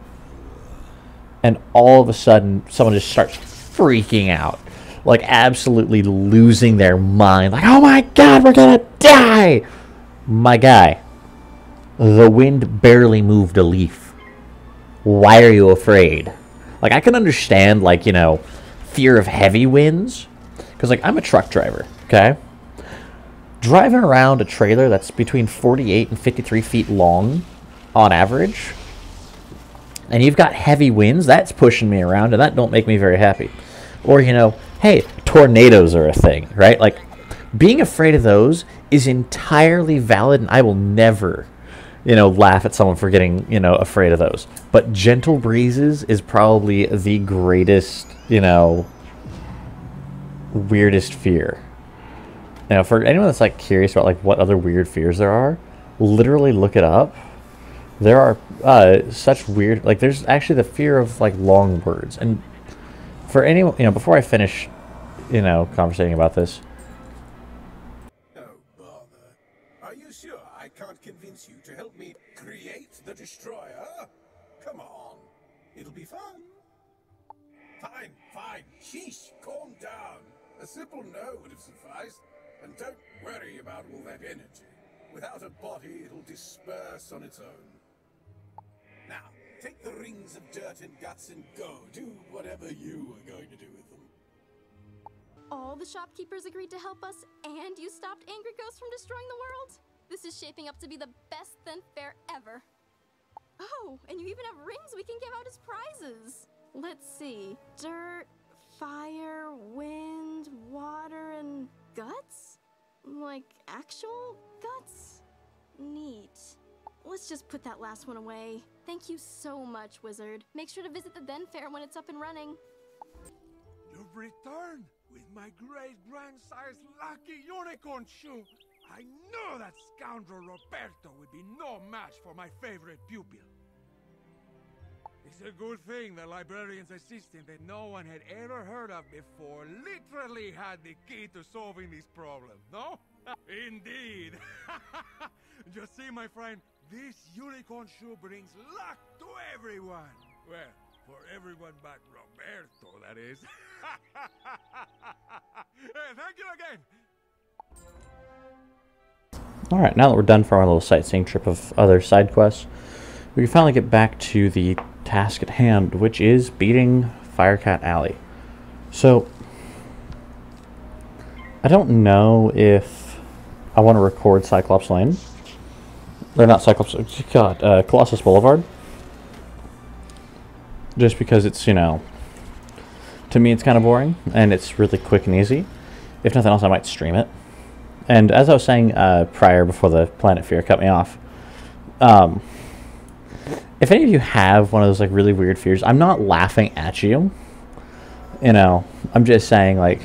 and all of a sudden someone just starts freaking out, like absolutely losing their mind, like, oh my god, we're gonna die. My guy, the wind barely moved a leaf. Why are you afraid? Like, I can understand, like, fear of heavy winds, because like I'm a truck driver, okay? Driving around a trailer that's between 48 and 53 feet long on average, and you've got heavy winds, that's pushing me around, and that don't make me very happy. Or, hey, tornadoes are a thing, right? Like, being afraid of those is entirely valid, and I will never, laugh at someone for getting, afraid of those. But gentle breezes is probably the greatest, weirdest fear. For anyone that's like curious about like what other weird fears there are, literally look it up. There are such weird, like, there's actually the fear of like long words. And for anyone, before I finish, conversating about this. Oh, bother. Are you sure I can't convince you to help me create the destroyer? Come on. It'll be fun. Fine. Sheesh, calm down. A simple no would have sufficed. And don't worry about all that energy. Without a body, it'll disperse on its own. Now, take the rings of dirt and guts and go. Do whatever you are going to do with them. All the shopkeepers agreed to help us, and you stopped Angry Ghost from destroying the world? This is shaping up to be the best Then Fair ever. Oh, and you even have rings we can give out as prizes. Let's see. Dirt, fire, wind, water, and guts? Like actual guts? Neat. Let's just put that last one away. Thank you so much, Wizard. Make sure to visit the Then Fair when it's up and running. You've returned with my great-grandsires lucky unicorn shoe. I know that scoundrel Roberto would be no match for my favorite pupil. It's a good thing the librarian's assistant that no one had ever heard of before literally had the key to solving this problem, no? Indeed. Just see, my friend, this unicorn shoe brings luck to everyone. Well, for everyone but Roberto, that is. Thank you again. Alright, now that we're done for our little sightseeing trip of other side quests, we can finally get back to the task at hand, which is beating Firecat Alley. So, I don't know if I want to record Cyclops Lane. Or not Cyclops, God, Colossus Boulevard. Just because it's, to me it's kind of boring, and it's really quick and easy. If nothing else, I might stream it. And as I was saying prior, before the Planet Fear cut me off, if any of you have one of those like really weird fears, I'm not laughing at you. I'm just saying, like,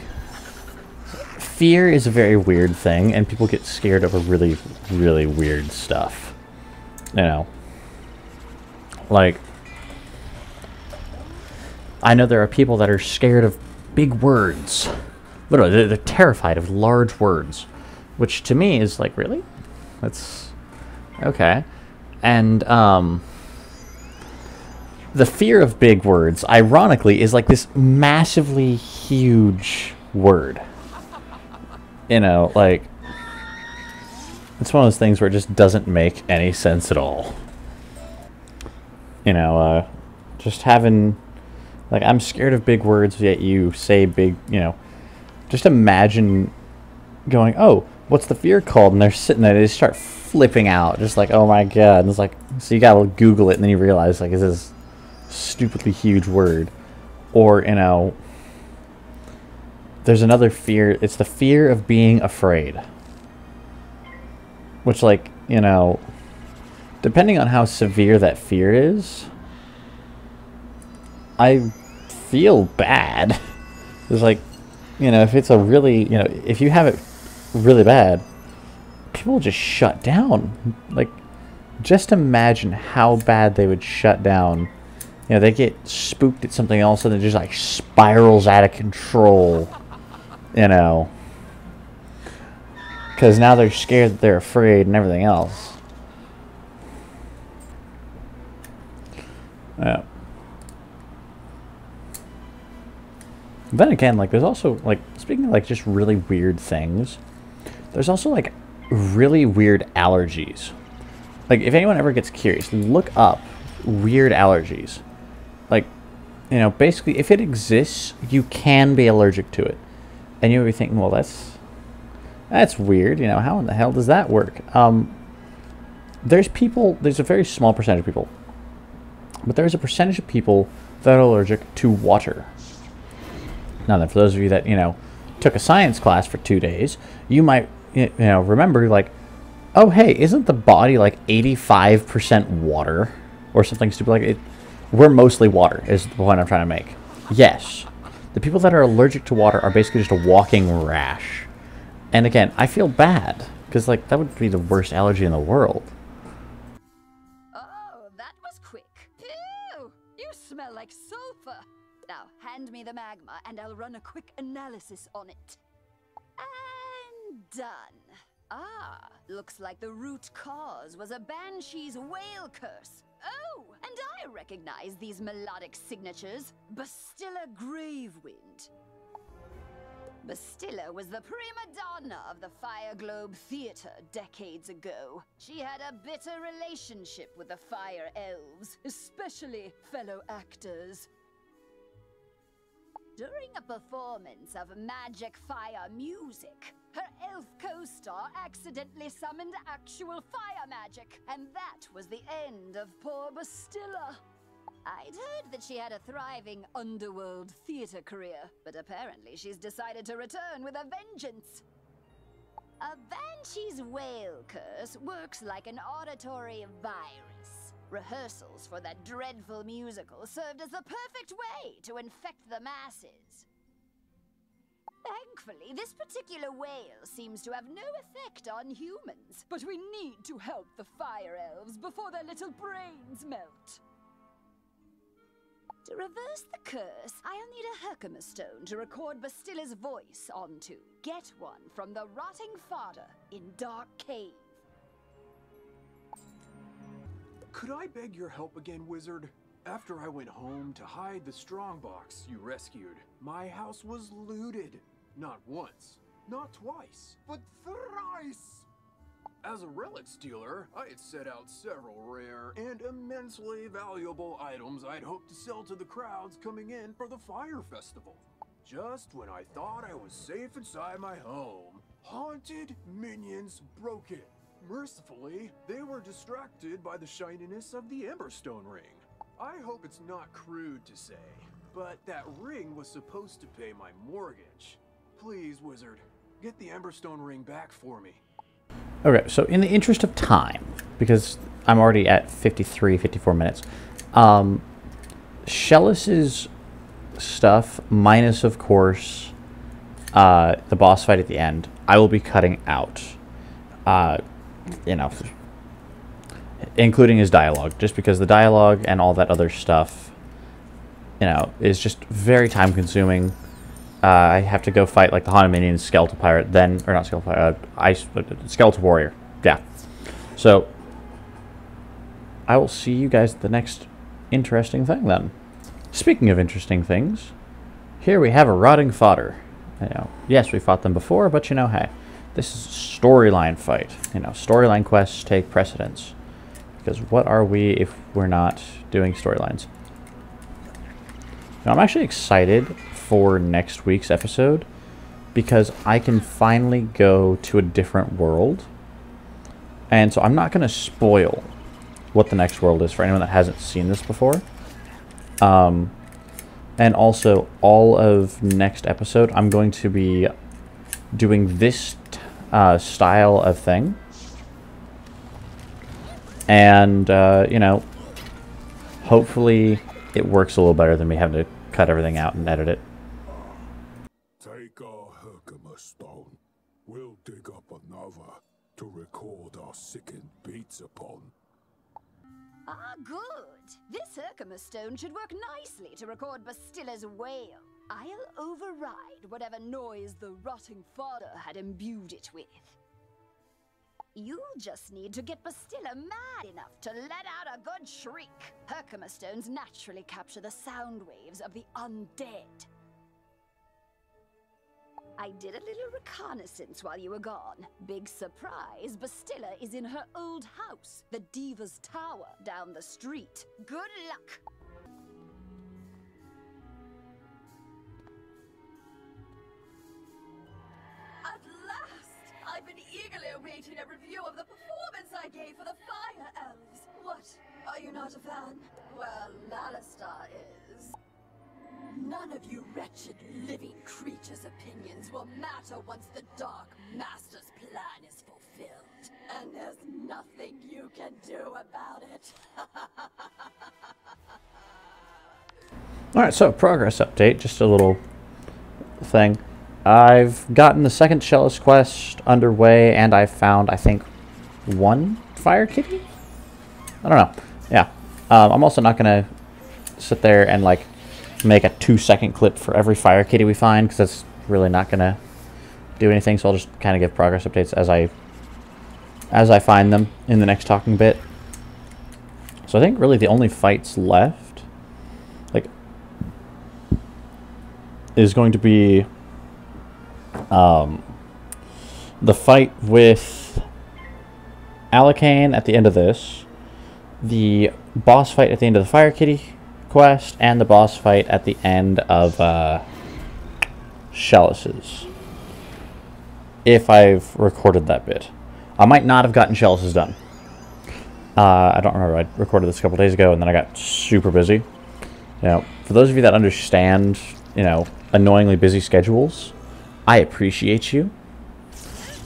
fear is a very weird thing, and people get scared over really, really weird stuff. Like, I know there are people that are scared of big words. Literally, they're terrified of large words, which to me is like, really? That's okay. And the fear of big words, ironically, is like this massively huge word. Like, it's one of those things where it just doesn't make any sense at all. Just having, like, I'm scared of big words, yet you say big, just imagine going, oh, what's the fear called? And they're sitting there, they just start flipping out, just like, oh my god. And it's like, so you gotta Google it, and then you realize, like, is this stupidly huge word? Or, you know, there's another fear. It's the fear of being afraid. Which, like, you know, depending on how severe that fear is, I feel bad. It's like, you know, if it's a really, you know, if you have it really bad, people just shut down. Like, just imagine how bad they would shut down. You know, they get spooked at something else and it just, like, spirals out of control. You know. Because now they're scared that they're afraid and everything else. Yeah. Then again, like, there's also, like, speaking of, like, just really weird things, there's also, like, really weird allergies. Like, if anyone ever gets curious, look up weird allergies. Like, you know, basically, if it exists, you can be allergic to it. And you'll be thinking, well, that's weird, you know, how in the hell does that work? There's a very small percentage of people, but there's a percentage of people that are allergic to water. Now then, for those of you that, you know, took a science class for 2 days, you might, you know, remember, like, oh, hey, isn't the body, like, 85% water? Or something stupid like it. We're mostly water, is the point I'm trying to make. Yes. The people that are allergic to water are basically just a walking rash. And again, I feel bad, because, like, that would be the worst allergy in the world. Oh, that was quick. Phew! You smell like sulfur. Now, hand me the magma, and I'll run a quick analysis on it. And done. Ah, looks like the root cause was a banshee's whale curse. Oh, and I recognize these melodic signatures. Bastilla Gravewind. Bastilla was the prima donna of the Fire Globe Theater decades ago. She had a bitter relationship with the Fire Elves, especially fellow actors. During a performance of magic fire music, her elf co-star accidentally summoned actual fire magic, and that was the end of poor Bastilla. I'd heard that she had a thriving underworld theater career, but apparently she's decided to return with a vengeance. A banshee's whale curse works like an auditory virus. Rehearsals for that dreadful musical served as the perfect way to infect the masses. Thankfully, this particular whale seems to have no effect on humans, but we need to help the Fire Elves before their little brains melt. To reverse the curse, I'll need a Herkimer stone to record Bastilla's voice onto. Get one from the Rotting Fodder in Dark Cave. Could I beg your help again, wizard? After I went home to hide the strongbox you rescued, my house was looted. Not once, not twice, but thrice! As a relic stealer, I had set out several rare and immensely valuable items I'd hoped to sell to the crowds coming in for the fire festival. Just when I thought I was safe inside my home, haunted minions broke it. Mercifully, they were distracted by the shininess of the Emberstone ring. I hope it's not crude to say, but that ring was supposed to pay my mortgage. Please, wizard, get the Emberstone ring back for me. Okay, so in the interest of time, because I'm already at 54 minutes, Shellis's stuff, minus, of course, the boss fight at the end, I will be cutting out. You know, including his dialogue, just because the dialogue and all that other stuff, you know, is just very time consuming. I have to go fight like the Haunted Minion, Skeletal Pirate, then, or not Skeletal Pirate, Skeletal Warrior. Yeah. So, I will see you guys at the next interesting thing then. Speaking of interesting things, here we have a Rotting Fodder. You know, yes, we fought them before, but you know, hey. This is a storyline fight. You know, storyline quests take precedence. Because what are we if we're not doing storylines? Now, I'm actually excited for next week's episode because I can finally go to a different world. And so I'm not going to spoil what the next world is for anyone that hasn't seen this before. And also, all of next episode, I'm going to be doing this style of thing. And, you know, hopefully it works a little better than me having to cut everything out and edit it. Take our Herkimer stone. We'll dig up another to record our sickened beats upon. Ah, good. This Herkimer stone should work nicely to record Bastilla's wail. I'll override whatever noise the rotting father had imbued it with. You'll just need to get Bastilla mad enough to let out a good shriek. Herkimer stones naturally capture the sound waves of the undead. I did a little reconnaissance while you were gone. Big surprise, Bastilla is in her old house, the Diva's Tower, down the street. Good luck! At last! I've been eagerly awaiting a review of the performance I gave for the Fire Elves. What? Are you not a fan? Well, Lallistar is. None of you wretched living creatures' opinions will matter once the Dark Master's plan is fulfilled. And there's nothing you can do about it. Alright, so progress update, just a little thing. I've gotten the second Cellist quest underway, and I've found, I think, one fire kitty? I don't know. Yeah. I'm also not going to sit there and, like, make a 2-second clip for every fire kitty we find, because that's really not going to do anything, so I'll just kind of give progress updates as I find them in the next talking bit. So I think really the only fights left, like, is going to be the fight with Alakane at the end of this, the boss fight at the end of the Fire Kitty quest, and the boss fight at the end of Shellis's. If I've recorded that bit. I might not have gotten Shellis's done. I don't remember. I recorded this a couple days ago, and then I got super busy. You know, for those of you that understand, you know, annoyingly busy schedules, I appreciate you.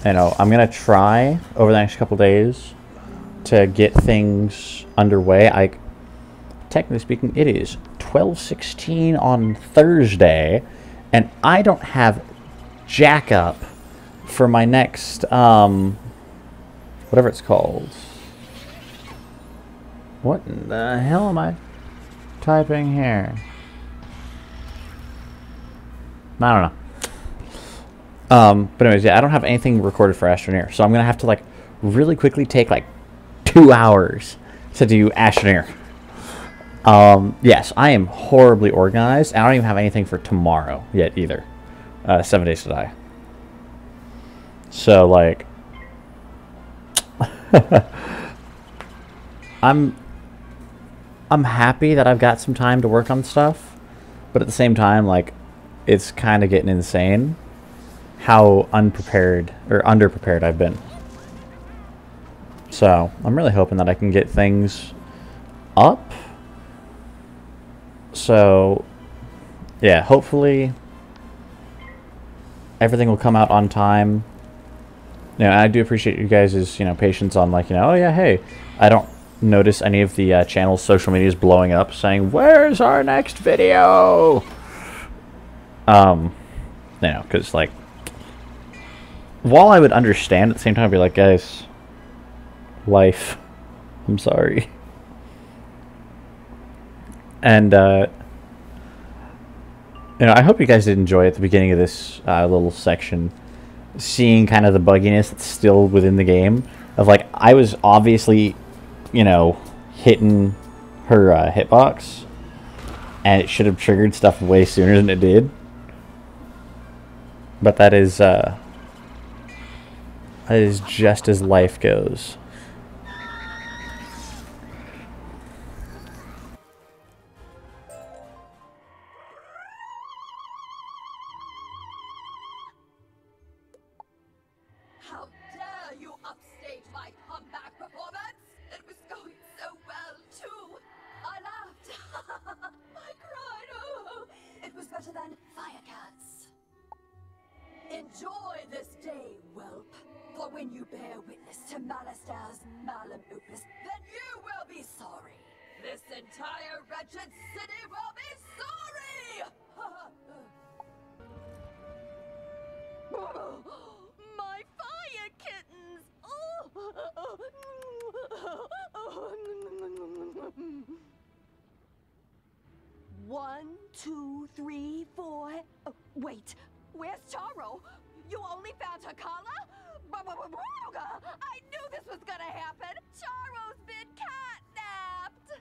You know, I'm going to try over the next couple days to get things underway. Technically speaking, it is 12:16 on Thursday, and I don't have jack up for my next, whatever it's called. What in the hell am I typing here? I don't know. But anyways, yeah, I don't have anything recorded for Astroneer, so I'm gonna have to, like, really quickly take, like, 2 hours to do Astroneer. Yes, I am horribly organized. I don't even have anything for tomorrow yet either. 7 Days to Die. So, like, I'm happy that I've got some time to work on stuff, but at the same time, like, it's kind of getting insane how unprepared or underprepared I've been. So I'm really hoping that I can get things up. So yeah, hopefully everything will come out on time. You know, I do appreciate you guys' patience on, like, oh yeah, hey, I don't notice any of the channel's social medias blowing up saying, where's our next video? Because, like, while I would understand, at the same time I'd be like, guys, life, I'm sorry. And I hope you guys did enjoy at the beginning of this little section, seeing kind of the bugginess that's still within the game. Of, like, I was obviously, hitting her hitbox, and it should have triggered stuff way sooner than it did. But that is just as life goes. upstage my comeback performance. It was going so well, too. I laughed. I cried. Oh, it was better than Firecats. Enjoy this day, whelp. For when you bear witness to Malaster's malum opus, then you will be sorry. This entire wretched city will be sorry! My fire kittens! One, two, three, four. Oh, wait, where's Charo? You only found her collar? I knew this was gonna happen. Charo's been catnapped.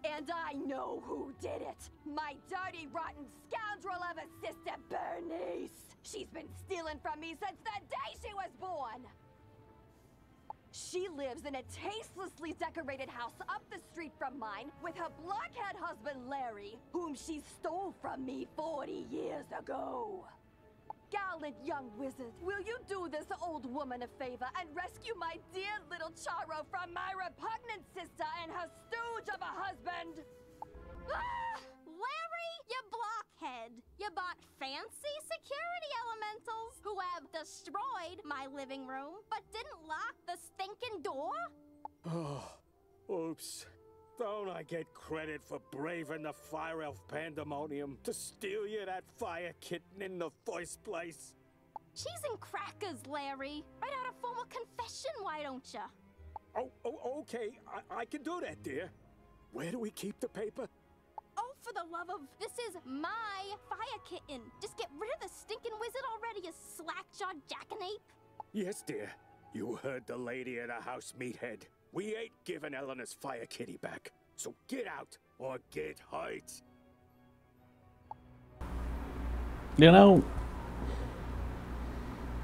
And I know who did it. My dirty, rotten scoundrel of a sister, Bernice. She's been stealing from me since the day she was born. She lives in a tastelessly decorated house up the street from mine with her blockhead husband, Larry, whom she stole from me 40 years ago. Gallant young wizard, will you do this old woman a favor and rescue my dear little Charo from my repugnant sister and her stooge of a husband? Larry, you blockhead! You bought fancy security elementals who have destroyed my living room, but didn't lock the stinking door? Oh, oops. Don't I get credit for braving the fire elf pandemonium to steal you that fire kitten in the first place? Cheese and crackers, Larry. Write out a formal confession, why don't you? Oh, okay. I can do that, dear. Where do we keep the paper? Oh, for the love of... This is my fire kitten. Just get rid of the stinking wizard already, you slack-jawed jackanape. Yes, dear. You heard the lady at the house, meathead. We ain't giving Eleanor's fire kitty back. So get out or get hurt. You know,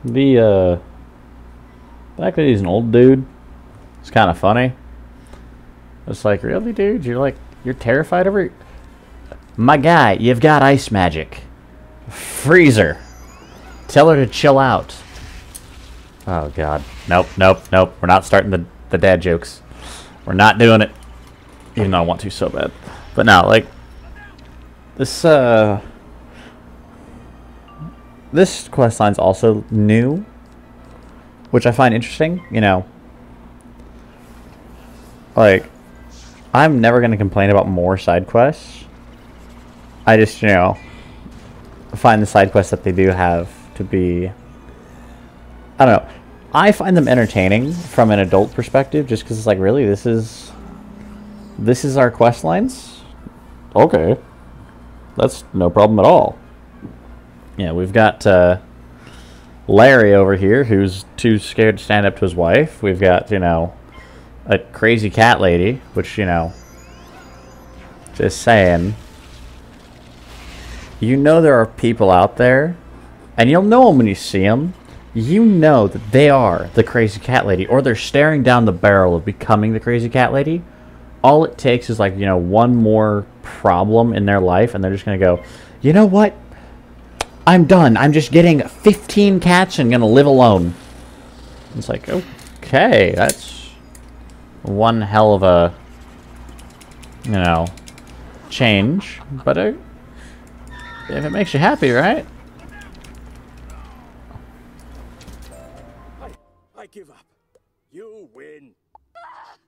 the fact that he's an old dude is kind of funny. It's like, really, dude? You're terrified of it? My guy, you've got ice magic. Freezer. Tell her to chill out. Oh, God. Nope. We're not starting the dad jokes. We're not doing it. Even though I want to so bad. But no, like, this quest line's also new, which I find interesting. You know, like, I'm never going to complain about more side quests. I just, you know, find the side quests that they do have to be, I don't know, I find them entertaining from an adult perspective, just because it's like, really, this is our quest lines? Okay. That's no problem at all. Yeah, we've got Larry over here, who's too scared to stand up to his wife. We've got, you know, a crazy cat lady, which, you know, just saying. You know there are people out there, and you'll know them when you see them. You know that they are the crazy cat lady, or they're staring down the barrel of becoming the crazy cat lady. All it takes is, like, you know, one more problem in their life, and they're just going to go, you know what? I'm done. I'm just getting 15 cats and going to live alone. It's like, okay, that's one hell of a, you know, change. But if it makes you happy, right? I give up. You win.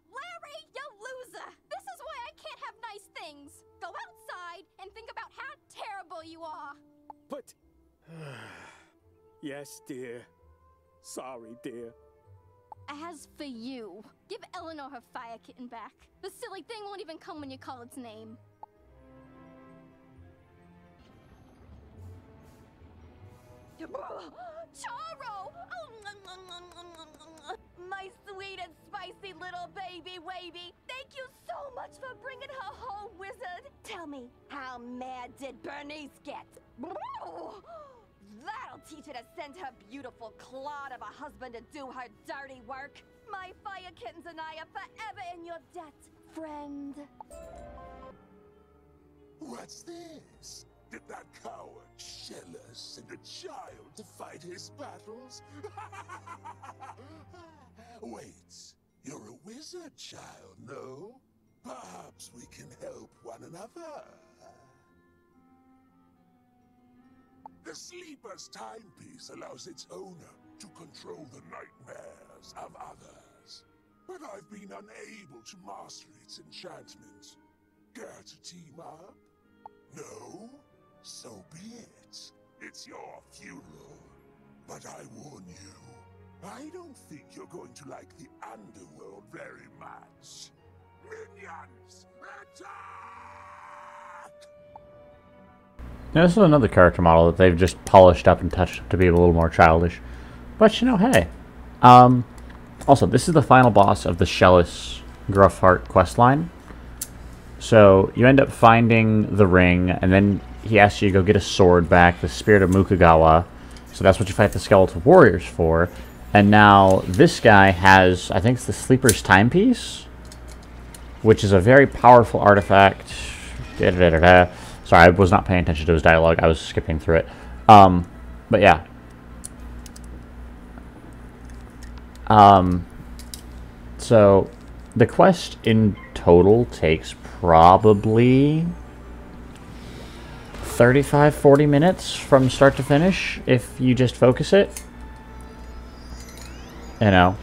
Larry, you loser! This is why I can't have nice things. Go outside and think about how terrible you are. But... Yes, dear. Sorry, dear. As for you, give Eleanor her fire kitten back. The silly thing won't even come when you call its name. Charo! My sweet and spicy little baby wavy. Thank you so much for bringing her home, wizard. Tell me, how mad did Bernice get? That'll teach her to send her beautiful clod of a husband to do her dirty work. My fire kittens and I are forever in your debt, friend. What's this? Did that coward shell us send a child to fight his battles? Wait, you're a wizard child, no? Perhaps we can help one another. The Sleeper's timepiece allows its owner to control the nightmares of others. But I've been unable to master its enchantment. Care to team up? No? So be it. It's your funeral. But I warn you, I don't think you're going to like the underworld very much. Minions, attack! Now, this is another character model that they've just polished up and touched up to be a little more childish. But, you know, hey. Also, this is the final boss of the Shellis Gruffheart questline. So, you end up finding the ring, and then he asks you to go get a sword back, the Spirit of Mukagawa. So that's what you fight the Skeletal Warriors for. And now, this guy has, I think it's the Sleeper's Timepiece, which is a very powerful artifact. Sorry, I was not paying attention to his dialogue. I was skipping through it. But yeah. So, the quest in total takes probably 35-40 minutes from start to finish if you just focus it. You know,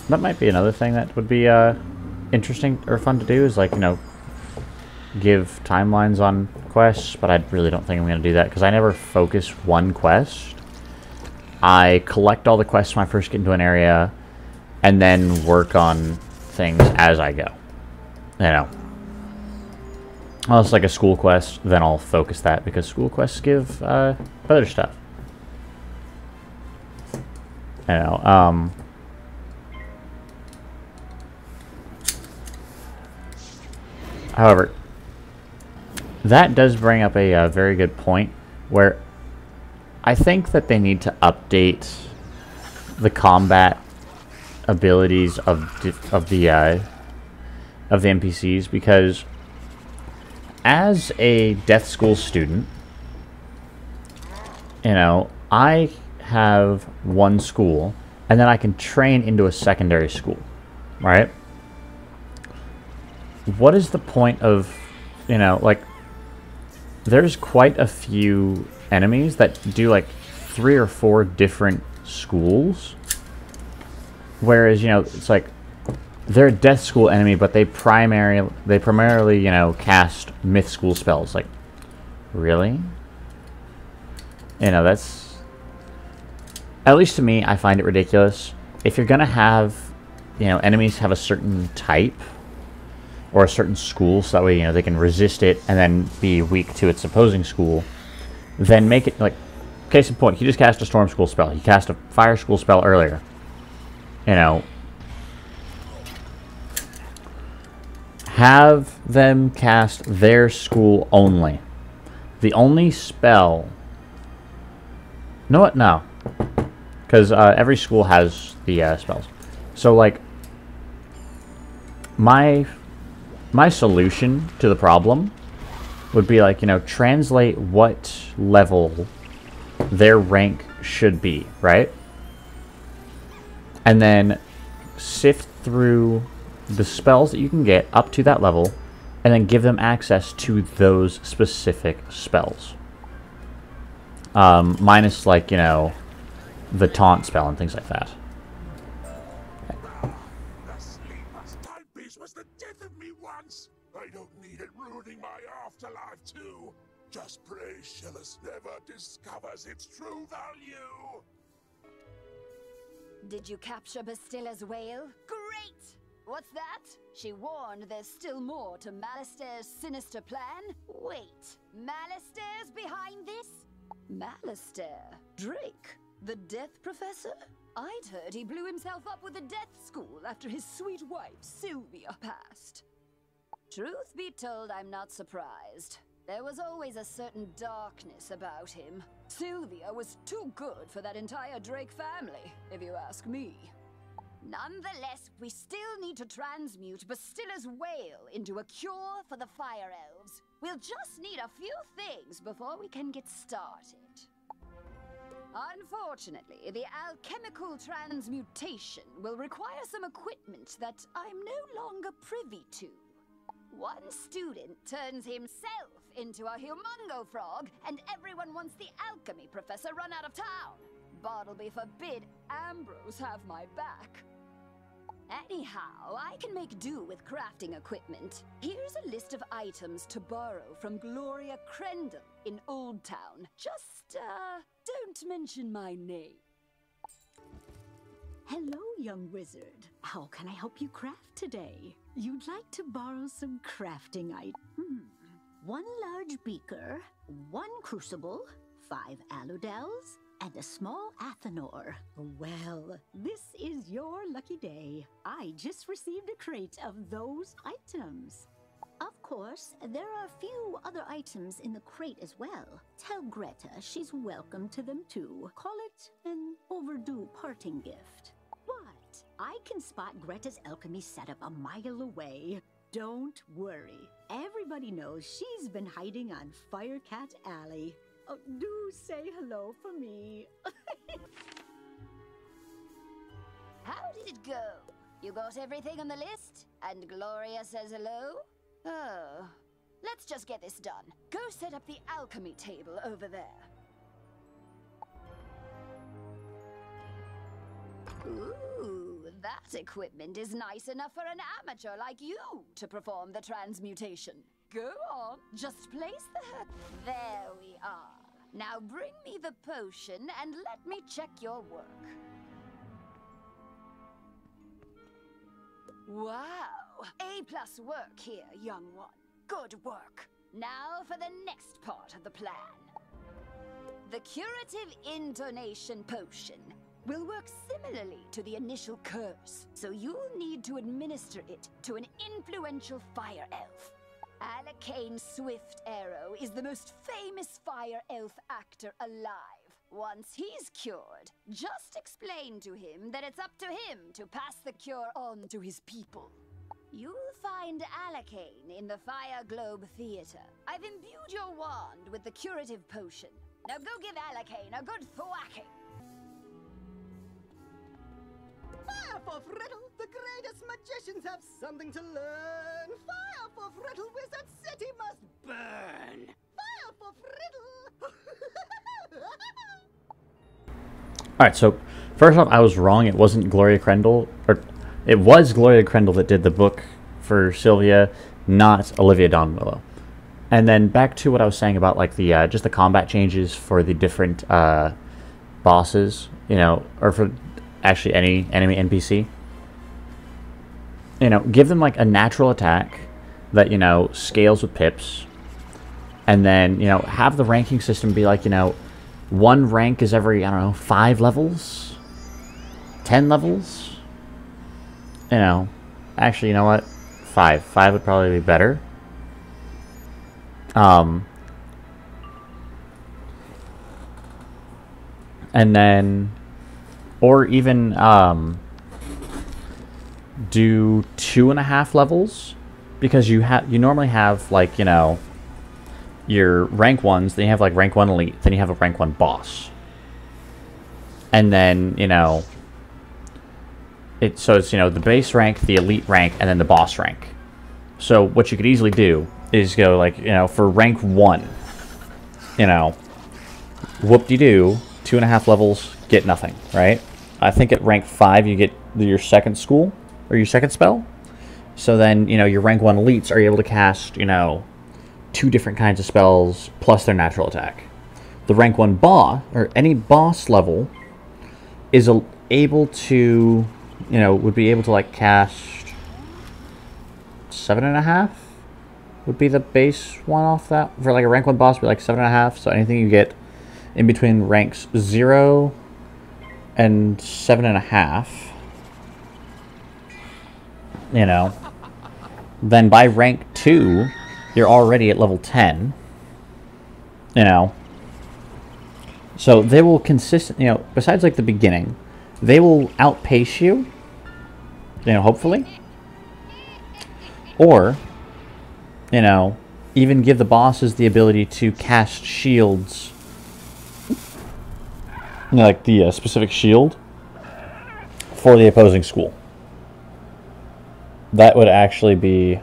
that might be another thing that would be interesting or fun to do, is like, you know, give timelines on quests, but I really don't think I'm going to do that because I never focus one quest. I collect all the quests when I first get into an area and then work on things as I go. You know. Unless it's like a school quest, then I'll focus that because school quests give other stuff. You know, however, that does bring up a very good point where I think that they need to update the combat abilities of the NPCs, because as a death school student, you know, I have one school and then I can train into a secondary school, right? What is the point of, you know, like, there's quite a few enemies that do like 3 or 4 different schools, whereas, you know, it's like they're a death school enemy, but they primarily, you know, cast myth school spells. Like, really? You know, that's, at least to me, I find it ridiculous. If you're gonna have, you know, enemies have a certain type or a certain school, so that way, you know, they can resist it and then be weak to its opposing school, then make it, like, case in point, he just cast a storm school spell. He cast a fire school spell earlier. You know, have them cast their school only. The only spell... know what? No. Because every school has the spells. So, like, my solution to the problem would be, like, you know, translate what level their rank should be, right? And then sift through the spells that you can get up to that level, and then give them access to those specific spells. Minus, like, you know, the taunt spell and things like that. The Sleeper's timepiece was the death of me once. I don't need it ruining my afterlife too. Just pray Shellis never discovers its true value. Did you capture Bastilla's whale? Great! What's that? She warned there's still more to Malister's sinister plan? Wait, Malister's behind this? Malister? Drake? The Death Professor? I'd heard he blew himself up with a death school after his sweet wife, Sylvia, passed. Truth be told, I'm not surprised. There was always a certain darkness about him. Sylvia was too good for that entire Drake family, if you ask me. Nonetheless, we still need to transmute Bastilla's whale into a cure for the Fire Elves. We'll just need a few things before we can get started. Unfortunately, the alchemical transmutation will require some equipment that I'm no longer privy to. One student turns himself into a humongo frog, and everyone wants the alchemy professor run out of town. Bartleby forbid Ambrose have my back. Anyhow, I can make do with crafting equipment. Here's a list of items to borrow from Gloria Crendel in Old Town. Just, don't mention my name. Hello, young wizard. How can I help you craft today? You'd like to borrow some crafting items. 1 large beaker, 1 crucible, 5 aludels, and a small athanor. Well, this is your lucky day. I just received a crate of those items. Of course, there are a few other items in the crate as well. Tell Greta she's welcome to them too. Call it an overdue parting gift. What? I can spot Greta's alchemy setup a mile away. Don't worry. Everybody knows she's been hiding on Firecat Alley. Oh, do say hello for me. How did it go? You got everything on the list? And Gloria says hello? Oh, let's just get this done. Go set up the alchemy table over there. Ooh, that equipment is nice enough for an amateur like you to perform the transmutation. Go on, just place the... There we are. Now bring me the potion and let me check your work. Wow, A+ work here, young one. Good work. Now for the next part of the plan. The curative intonation potion will work similarly to the initial curse, so you'll need to administer it to an influential fire elf. Alacane Swift Arrow is the most famous fire elf actor alive. Once he's cured, just explain to him that it's up to him to pass the cure on to his people. You'll find Alacane in the Fire Globe Theater. I've imbued your wand with the curative potion. Now go give Alacane a good thwacking. Fire for Friddle! The greatest magicians have something to learn! Fire for Friddle! Wizard City must burn! Fire for Friddle! Alright, so first off, I was wrong. It wasn't Gloria Crendel, or it was Gloria Crendel that did the book for Sylvia, not Olivia Donwillow. And then back to what I was saying about like the just the combat changes for the different bosses, you know, or for actually any enemy NPC. You know, give them like a natural attack that, you know, scales with pips. And then, you know, have the ranking system be like, you know, 1 rank is every, I don't know, 5 levels? 10 levels? You know, actually, you know what? 5. 5 would probably be better. And then, or even, do 2.5 levels, because you normally have, like, you know, your rank 1s, then you have like rank 1 elite, then you have a rank 1 boss, and then, you know, so it's, you know, the base rank, the elite rank, and then the boss rank. So what you could easily do is go like, you know, for rank 1, you know, whoop-de-doo, 2.5 levels, get nothing, right? I think at rank 5 you get your second school, or your second spell. So then, you know, your rank 1 elites are able to cast, you know, 2 different kinds of spells plus their natural attack. The rank 1 boss, or any boss level, is able to, you know, would be able to like cast 7.5 would be the base one off that. For like a rank 1 boss would be like 7.5. So anything you get in between ranks 0 and 7.5, you know, then by rank 2 you're already at level 10, you know. So they will you know, besides like the beginning, they will outpace you You know, hopefully. Or, you know, even give the bosses the ability to cast shields. You know, like the specific shield for the opposing school. That would actually be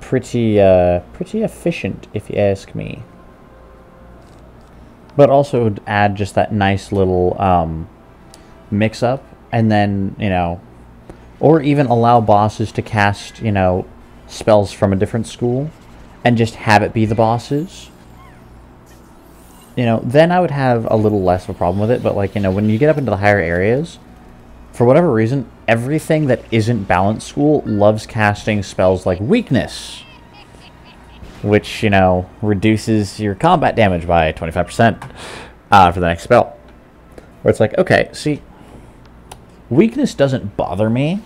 pretty efficient, if you ask me. But also would add just that nice little mix-up, and then, you know, or even allow bosses to cast, you know, spells from a different school, and just have it be the bosses. You know, then I would have a little less of a problem with it, but, like, you know, when you get up into the higher areas, for whatever reason, everything that isn't balanced school loves casting spells like weakness, which, you know, reduces your combat damage by 25% for the next spell. Where it's like, okay, see, weakness doesn't bother me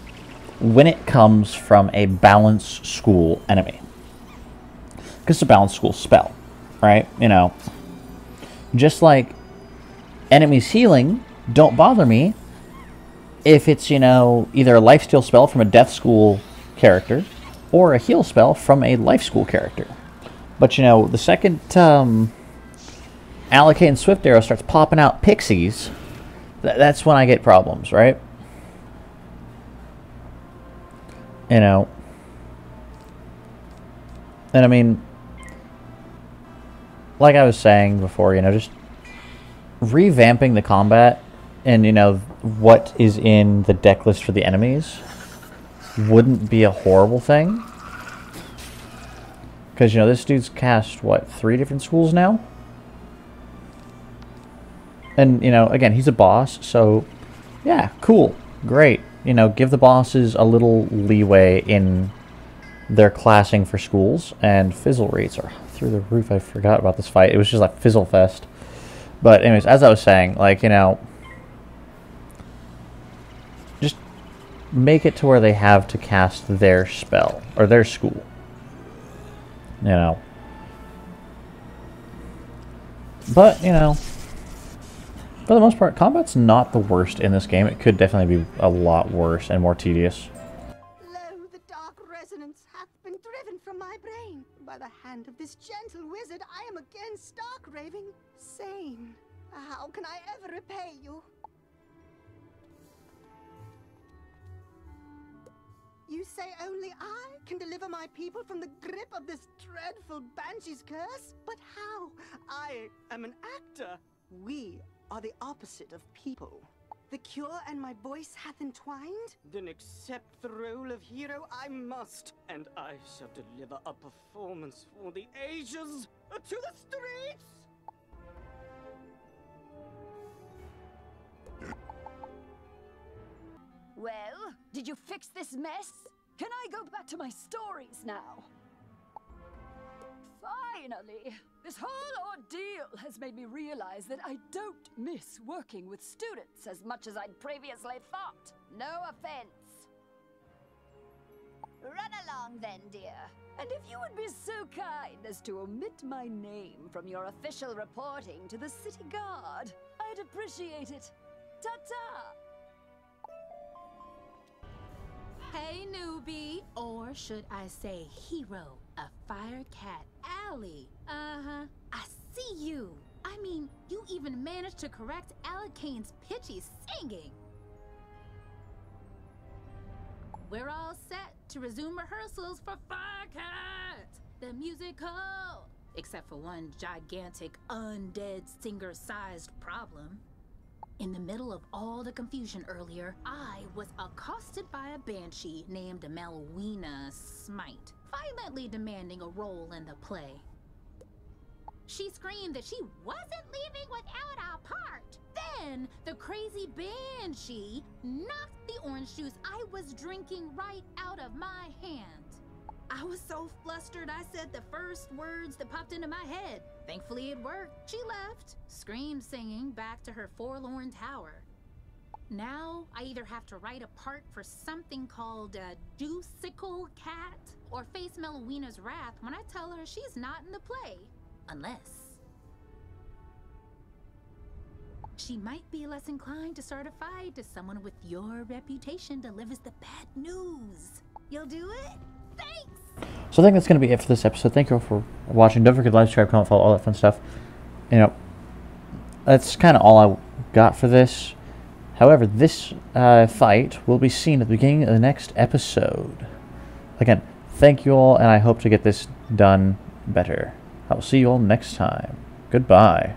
when it comes from a balanced school enemy. Because it's a balanced school spell, right? You know, just like enemies healing don't bother me if it's, you know, either a lifesteal spell from a death school character or a heal spell from a life school character. But, you know, the second Allocate and Swift Arrow starts popping out pixies, that's when I get problems, right? You know. And, I mean, like I was saying before, you know, just revamping the combat and, you know, what is in the deck list for the enemies wouldn't be a horrible thing. Because, you know, this dude's cast, what, 3 different schools now? And, you know, again, he's a boss, so, yeah, cool, great. You know, give the bosses a little leeway in their classing for schools, and fizzle rates are through the roof. I forgot about this fight. It was just like fizzle fest. But anyways, as I was saying, like, you know, just make it to where they have to cast their spell, or their school. You know. But, you know, for the most part, combat's not the worst in this game. It could definitely be a lot worse and more tedious. Lo, the dark resonance hath been driven from my brain. By the hand of this gentle wizard, I am again stark raving sane. How can I ever repay you? You say only I can deliver my people from the grip of this dreadful banshee's curse? But how? I am an actor. We are the opposite of people. The cure and my voice hath entwined? Then accept the role of hero I must, and I shall deliver a performance for the ages. To the streets! Well, did you fix this mess? Can I go back to my stories now? Finally! This whole ordeal has made me realize that I don't miss working with students as much as I'd previously thought. No offense. Run along then, dear. And if you would be so kind as to omit my name from your official reporting to the City Guard, I'd appreciate it. Ta-ta! Hey, newbie, or should I say hero of Firecat Alley. Uh-huh, I see you. I mean, you even managed to correct Alakane's pitchy singing. We're all set to resume rehearsals for Firecats, the musical. Except for one gigantic undead singer-sized problem. In the middle of all the confusion earlier, I was accosted by a banshee named Malwina Smite, violently demanding a role in the play. She screamed that she wasn't leaving without a part. Then, the crazy banshee knocked the orange juice I was drinking right out of my hand. I was so flustered I said the first words that popped into my head. Thankfully it worked. She left, scream singing back to her forlorn tower. Now I either have to write a part for something called a Juicicle Cat or face Melowina's wrath when I tell her she's not in the play. Unless... She might be less inclined to start a fight if someone with your reputation delivers the bad news. You'll do it? Thanks! So I think that's going to be it for this episode. Thank you all for watching. Don't forget to like, subscribe, comment, follow, all that fun stuff. You know, that's kind of all I got for this. However, this fight will be seen at the beginning of the next episode. Again, thank you all, and I hope to get this done better. I will see you all next time. Goodbye.